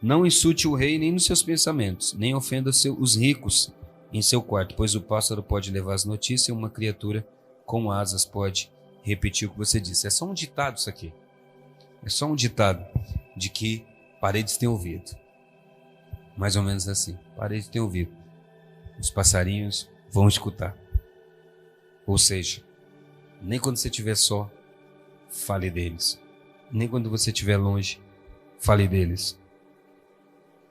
Não insulte o rei nem nos seus pensamentos, nem ofenda os ricos em seu quarto, pois o pássaro pode levar as notícias e uma criatura com asas pode repetir o que você disse. É só um ditado isso aqui. É só um ditado de que paredes têm ouvido. Mais ou menos assim. Paredes têm ouvido. Os passarinhos vão escutar. Ou seja, nem quando você estiver só, fale deles. Nem quando você estiver longe, fale deles.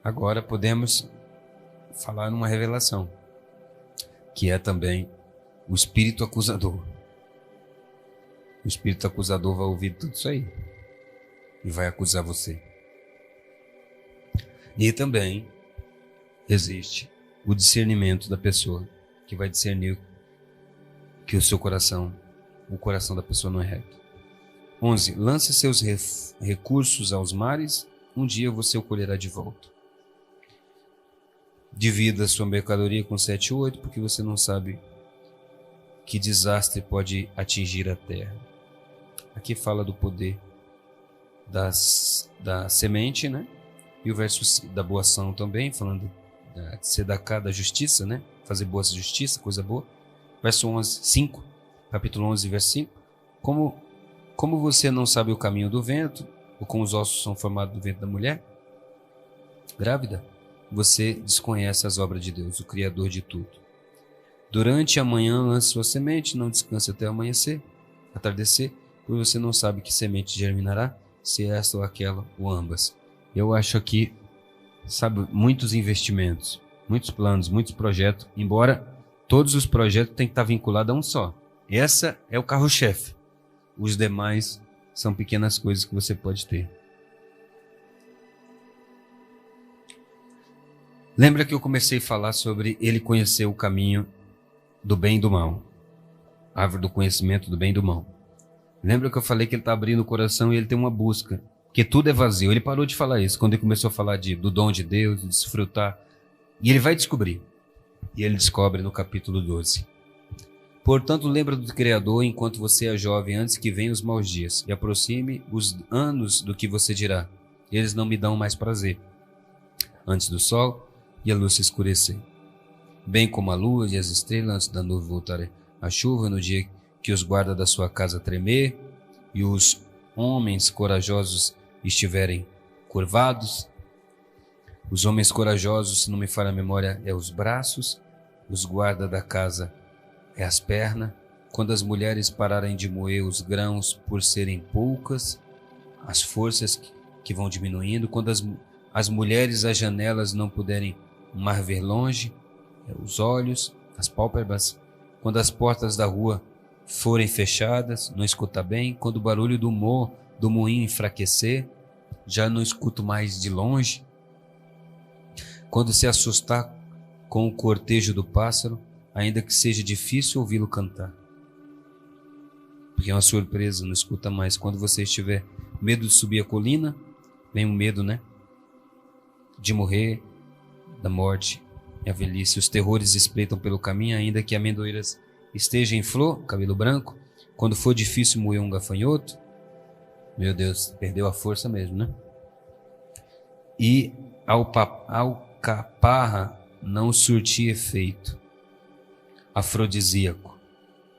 Agora podemos falar numa revelação, que é também o espírito acusador. O espírito acusador vai ouvir tudo isso aí e vai acusar você. E também existe o discernimento da pessoa, que vai discernir que o coração da pessoa não é reto. 11. Lance seus recursos aos mares, um dia você o colherá de volta. Divida sua mercadoria com 7 e 8, porque você não sabe que desastre pode atingir a terra. Aqui fala do poder da semente, né? E o verso da boa ação também, falando de sedacá, da justiça, né? Fazer boa justiça, coisa boa. Verso 11, 5, capítulo 11, verso 5. Como você não sabe o caminho do vento, ou como os ossos são formados do ventre da mulher grávida, você desconhece as obras de Deus, o Criador de tudo. Durante a manhã lance sua semente, não descanse até atardecer, pois você não sabe que semente germinará, se esta ou aquela ou ambas. Eu acho aqui, sabe, muitos investimentos, muitos planos, muitos projetos, embora todos os projetos tenham que estar vinculados a um só. Essa é o carro-chefe. Os demais são pequenas coisas que você pode ter. Lembra que eu comecei a falar sobre ele conhecer o caminho do bem e do mal. Árvore do conhecimento do bem e do mal. Lembra que eu falei que ele está abrindo o coração e ele tem uma busca Porque tudo é vazio. Ele parou de falar isso quando ele começou a falar do dom de Deus, de desfrutar. E ele vai descobrir. E ele descobre no capítulo 12. Portanto, lembra do Criador enquanto você é jovem, antes que venham os maus dias, e aproxime os anos do que você dirá. Eles não me dão mais prazer. Antes do sol e a luz se escurecer. Bem como a lua e as estrelas, antes da nuvem voltar a chuva, no dia que os guarda da sua casa tremer, e os homens corajosos estiverem curvados. Os homens corajosos, se não me falha a memória, é os braços, os guarda da casa é as pernas. Quando as mulheres pararem de moer os grãos por serem poucas, as forças que vão diminuindo. Quando as mulheres às janelas não puderem mais ver longe, os olhos, as pálpebras. Quando as portas da rua forem fechadas, não escuta bem. Quando o barulho do moinho enfraquecer, já não escuto mais de longe. Quando se assustar com o cortejo do pássaro, ainda que seja difícil ouvi-lo cantar. Porque é uma surpresa, não escuta mais. Quando você estiver medo de subir a colina, vem o medo, né? De morrer, da morte e a velhice. Os terrores espreitam pelo caminho, ainda que a amendoeiras esteja em flor, cabelo branco. Quando for difícil moer um gafanhoto, meu Deus, perdeu a força mesmo, né? E alcaparra não surtir efeito afrodisíaco,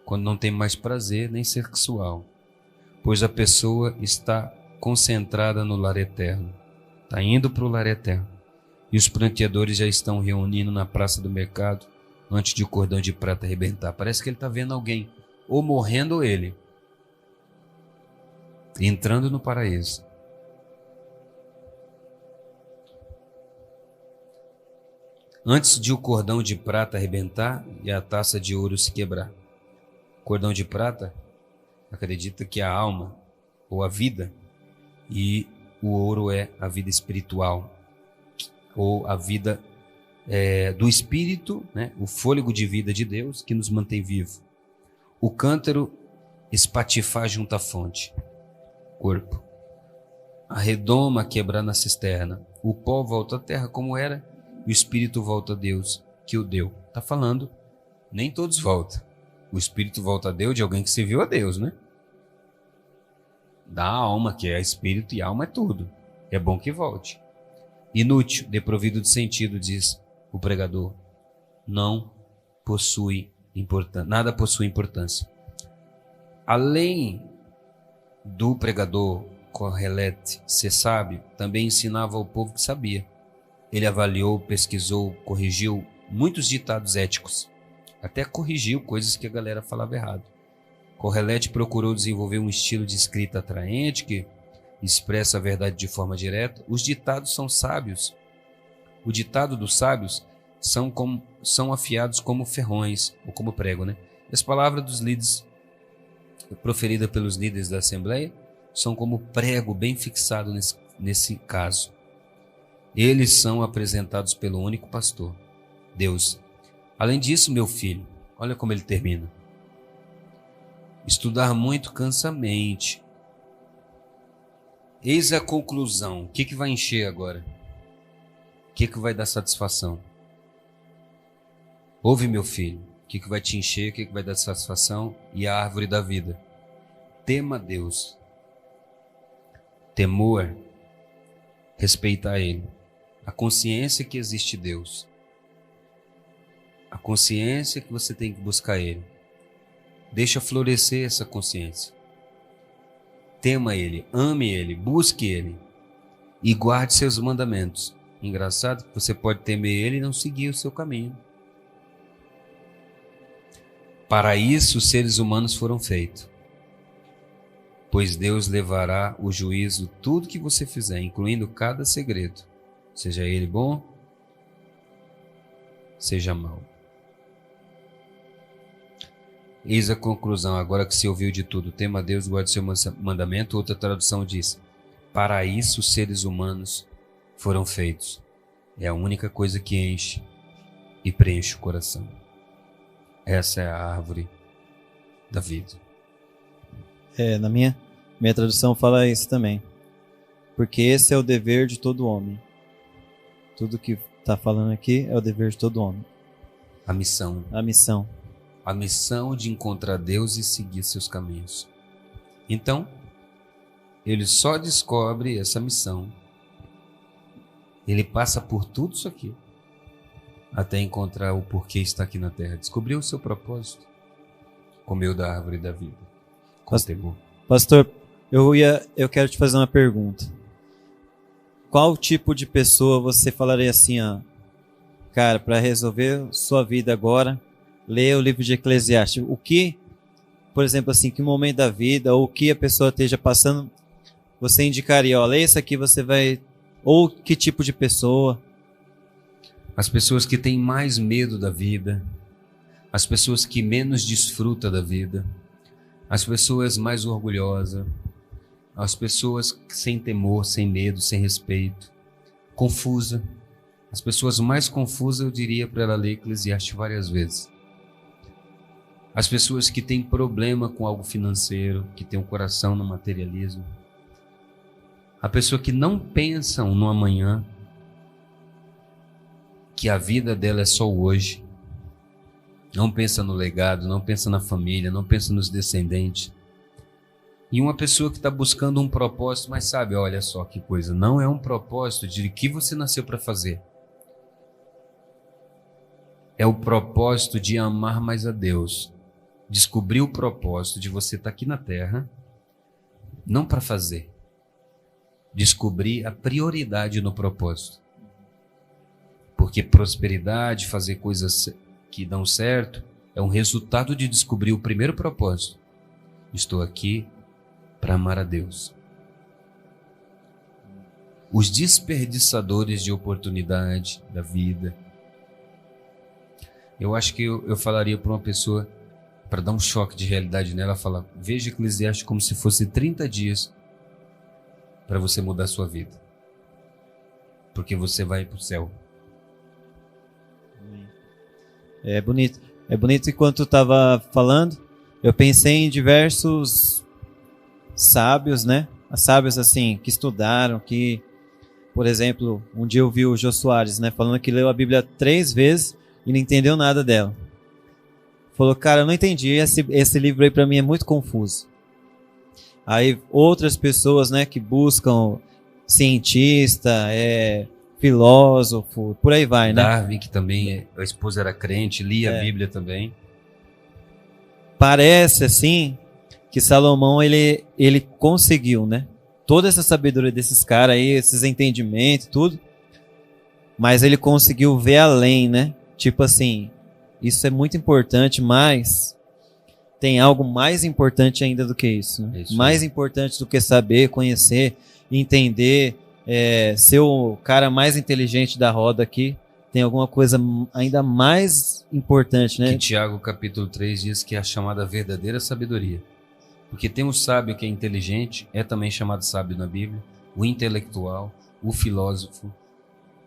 quando não tem mais prazer nem sexual, pois a pessoa está concentrada no lar eterno, está indo para o lar eterno, e os pranteadores já estão reunindo na praça do mercado antes de o cordão de prata arrebentar. Parece que ele está vendo alguém ou morrendo ou ele entrando no paraíso. Antes de o cordão de prata arrebentar e a taça de ouro se quebrar. Cordão de prata acredita que é a alma ou a vida, e o ouro é a vida espiritual, ou a vida do espírito, né? O fôlego de vida de Deus que nos mantém vivo. O cântaro espatifar junto à fonte, corpo. A redoma quebrar na cisterna. O pó volta à terra como era, e o espírito volta a Deus que o deu. Está falando, nem todos voltam. O espírito volta a Deus de alguém que serviu a Deus, né? Da alma, que é espírito e alma é tudo. É bom que volte. Inútil, deprovido de sentido, diz o pregador. Não possui importância. Nada possui importância. Além do pregador Correlete ser sábio, também ensinava ao povo que sabia. Ele avaliou, pesquisou, corrigiu muitos ditados éticos. Até corrigiu coisas que a galera falava errado. Correlete procurou desenvolver um estilo de escrita atraente que expressa a verdade de forma direta. Os ditados são sábios. O ditado dos sábios são afiados como ferrões, ou como prego, né? As palavras dos líderes, proferidas pelos líderes da Assembleia, são como prego bem fixado nesse caso. Eles são apresentados pelo único pastor, Deus. Além disso, meu filho, olha como ele termina. Estudar muito cansa a mente. Eis a conclusão. O que vai encher agora? O que vai dar satisfação? Ouve, meu filho. O que vai te encher? O que vai dar satisfação? E a árvore da vida. Tema Deus. Temor. Respeitar Ele. A consciência que existe Deus. A consciência que você tem que buscar Ele. Deixa florescer essa consciência. Tema Ele, ame Ele, busque Ele e guarde seus mandamentos. Engraçado que você pode temer Ele e não seguir o seu caminho. Para isso os seres humanos foram feitos. Pois Deus levará o juízo tudo que você fizer, incluindo cada segredo. Seja ele bom, seja mau. Eis a conclusão, agora que se ouviu de tudo, tema a Deus, guarde seu mandamento. Outra tradução diz, para isso os seres humanos foram feitos. É a única coisa que enche e preenche o coração. Essa é a árvore da vida. Na minha tradução fala isso também. porque esse é o dever de todo homem. Tudo que está falando aqui é o dever de todo homem. A missão. A missão. A missão de encontrar Deus e seguir seus caminhos. Então, ele só descobre essa missão. Ele passa por tudo isso aqui até encontrar o porquê está aqui na Terra. Descobriu o seu propósito. Comeu da árvore da vida. Contemplou. Pastor, eu quero te fazer uma pergunta. Qual tipo de pessoa você falaria assim, ó, cara, para resolver sua vida agora, leia o livro de Eclesiastes. O que, por exemplo, assim, que momento da vida, ou o que a pessoa esteja passando, você indicaria, ó, leia isso aqui, você vai... Ou que tipo de pessoa? As pessoas que têm mais medo da vida, as pessoas que menos desfrutam da vida, as pessoas mais orgulhosas, as pessoas sem temor, sem medo, sem respeito, confusa. As pessoas mais confusas, eu diria para ela ler Eclesiastes várias vezes. As pessoas que têm problema com algo financeiro, que têm um coração no materialismo. A pessoa que não pensa no amanhã, que a vida dela é só hoje. Não pensa no legado, não pensa na família, não pensa nos descendentes. E uma pessoa que está buscando um propósito, mas sabe, olha só que coisa, não é um propósito de que você nasceu para fazer. É o propósito de amar mais a Deus. Descobrir o propósito de você estar aqui na Terra, não para fazer. Descobrir a prioridade no propósito. Porque prosperidade, fazer coisas que dão certo, é um resultado de descobrir o primeiro propósito. Estou aqui para amar a Deus. Os desperdiçadores de oportunidade da vida. Eu acho que eu falaria para uma pessoa, para dar um choque de realidade nela, falar, veja Eclesiastes como se fosse 30 dias para você mudar a sua vida. Porque você vai para o céu. É bonito. É bonito enquanto eu estava falando, eu pensei em diversos sábios, né? Sábios assim, que estudaram, que, por exemplo, um dia eu vi o Jô Soares, né? Falando que leu a Bíblia 3 vezes e não entendeu nada dela. Falou, cara, eu não entendi, esse livro aí para mim é muito confuso. Aí outras pessoas, né, que buscam cientista, filósofo, por aí vai, né? Darwin, que também, a esposa era crente, lia a Bíblia também. Parece, assim, que Salomão, ele conseguiu, né? Toda essa sabedoria desses caras aí, esses entendimentos, tudo. Mas ele conseguiu ver além, né? Tipo assim, isso é muito importante, mas tem algo mais importante ainda do que isso, né? Isso mais importante do que saber, conhecer, entender, ser o cara mais inteligente da roda aqui. Tem alguma coisa ainda mais importante, né? Que Tiago capítulo 3 diz que é a chamada verdadeira sabedoria. Porque tem o sábio que é inteligente, é também chamado sábio na Bíblia, o intelectual, o filósofo,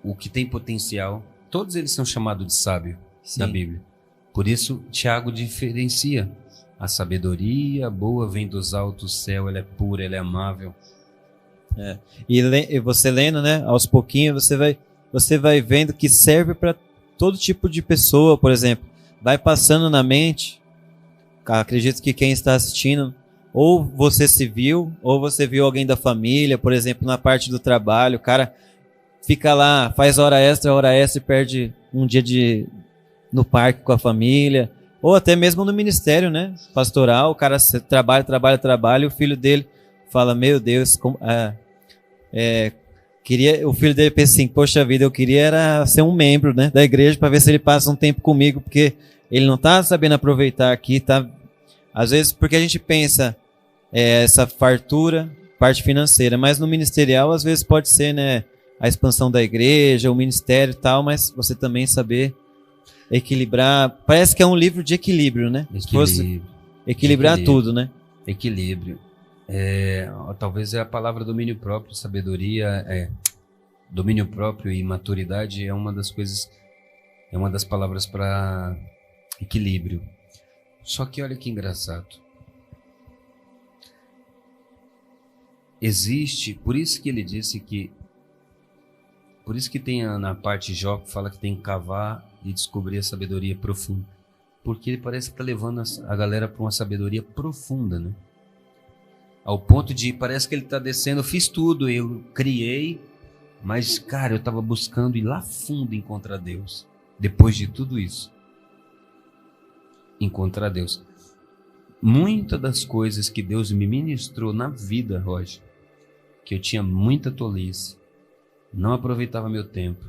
o que tem potencial, todos eles são chamados de sábio na Bíblia. Por isso, Tiago diferencia. A sabedoria boa vem dos altos céus, ela é pura, ela é amável. E você lendo, né, aos pouquinhos, você vai vendo que serve para todo tipo de pessoa, por exemplo. Vai passando na mente, acredito que quem está assistindo, ou você se viu, ou você viu alguém da família, por exemplo, na parte do trabalho, o cara fica lá, faz hora extra e perde um dia no parque com a família, ou até mesmo no ministério, né, pastoral, o cara trabalha, e o filho dele fala, meu Deus, o filho dele pensa assim, poxa vida, eu queria era ser um membro, né, da igreja para ver se ele passa um tempo comigo, porque ele não tá sabendo aproveitar aqui, tá? Às vezes, porque a gente pensa essa fartura, parte financeira, mas no ministerial às vezes pode ser, né, a expansão da igreja, o ministério e tal, mas você também saber equilibrar, parece que é um livro de equilíbrio, né? Equilibrar tudo, né? Equilíbrio. Talvez a palavra domínio próprio, sabedoria, domínio próprio e maturidade é uma das coisas, é uma das palavras para equilíbrio. Só que olha que engraçado. existe, por isso que ele disse que, por isso que tem na parte de Jó que fala que tem que cavar e descobrir a sabedoria profunda, porque ele parece que está levando a galera para uma sabedoria profunda, né? Ao ponto de, parece que ele está descendo, eu fiz tudo, eu criei, mas, cara, eu estava buscando ir lá fundo encontrar Deus. Depois de tudo isso, encontrar Deus. Muitas das coisas que Deus me ministrou na vida, Roger, que eu tinha muita tolice, não aproveitava meu tempo,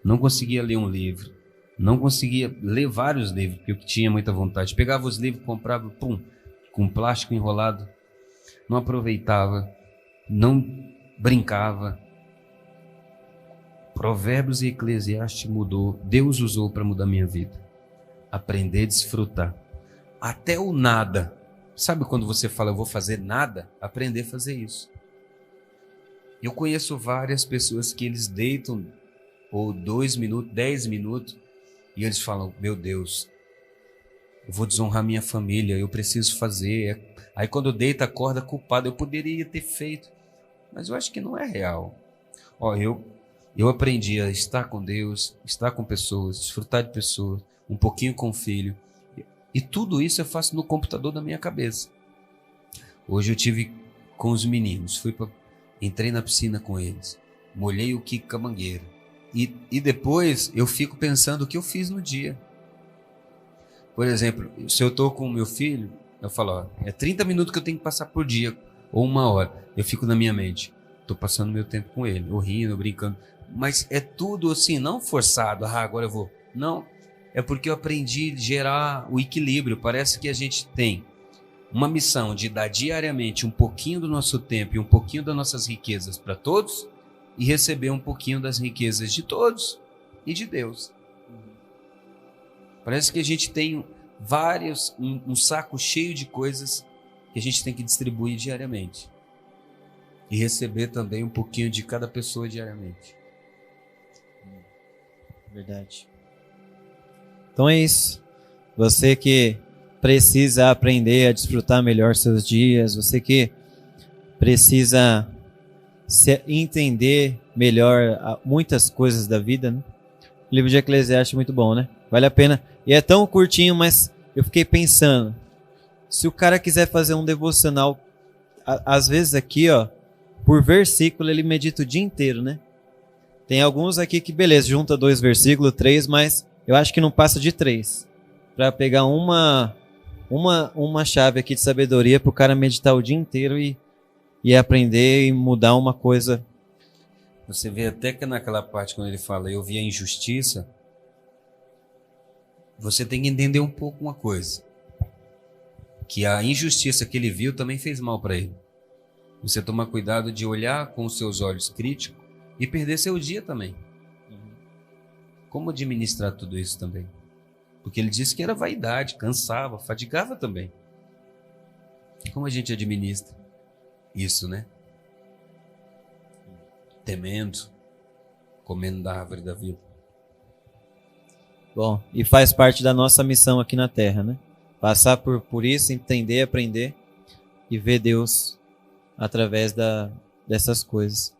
não conseguia ler um livro, não conseguia ler vários livros, porque eu tinha muita vontade. Pegava os livros, comprava, com plástico enrolado, não aproveitava, não brincava. Provérbios e Eclesiastes mudou, Deus usou para mudar minha vida. Aprender a desfrutar. Até o nada. Sabe quando você fala, eu vou fazer nada? Aprender a fazer isso. Eu conheço várias pessoas que eles deitam, ou 2 minutos, 10 minutos, e eles falam, meu Deus, eu vou desonrar minha família, eu preciso fazer. Aí quando deita, acorda culpado, eu poderia ter feito. Mas eu acho que não é real. Ó, eu aprendi a estar com Deus, estar com pessoas, desfrutar de pessoas, um pouquinho com o filho. E tudo isso eu faço no computador da minha cabeça. Hoje eu tive com os meninos, entrei na piscina com eles, molhei o Kiko com a mangueira. E depois eu fico pensando o que eu fiz no dia. Por exemplo, se eu estou com o meu filho, eu falo, ó, é 30 minutos que eu tenho que passar por dia, ou 1 hora. Eu fico na minha mente, estou passando meu tempo com ele, ou rindo, ou brincando. Mas é tudo assim, não forçado, agora eu vou. Não, é porque eu aprendi a gerar o equilíbrio. Parece que a gente tem uma missão de dar diariamente um pouquinho do nosso tempo e um pouquinho das nossas riquezas para todos e receber um pouquinho das riquezas de todos e de Deus. Parece que a gente tem um saco cheio de coisas que a gente tem que distribuir diariamente e receber também um pouquinho de cada pessoa diariamente. Verdade. Então é isso. Você que precisa aprender a desfrutar melhor seus dias, você que precisa entender melhor muitas coisas da vida, né? O livro de Eclesiastes é muito bom, né? Vale a pena. E é tão curtinho, mas eu fiquei pensando, se o cara quiser fazer um devocional, às vezes aqui, ó, por versículo ele medita o dia inteiro, né? Tem alguns aqui que, beleza, junta 2 versículos, 3, mas eu acho que não passa de 3. Para pegar uma chave aqui de sabedoria para o cara meditar o dia inteiro e aprender e mudar uma coisa. Você vê até que naquela parte quando ele fala, eu vi a injustiça, você tem que entender um pouco uma coisa. Que a injustiça que ele viu também fez mal para ele. Você toma cuidado de olhar com os seus olhos críticos e perder seu dia também. Como administrar tudo isso também? Porque ele disse que era vaidade, cansava, fadigava também. Como a gente administra isso, né? Temendo, comendo da árvore da vida. Bom, e faz parte da nossa missão aqui na Terra, né? Passar por isso, entender, aprender e ver Deus através dessas coisas.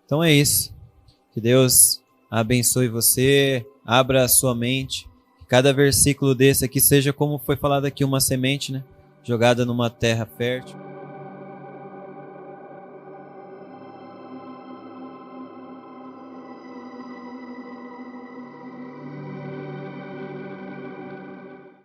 Então é isso. Que Deus abençoe você, abra a sua mente. Que cada versículo desse aqui seja como foi falado aqui, uma semente, né? Jogada numa terra fértil.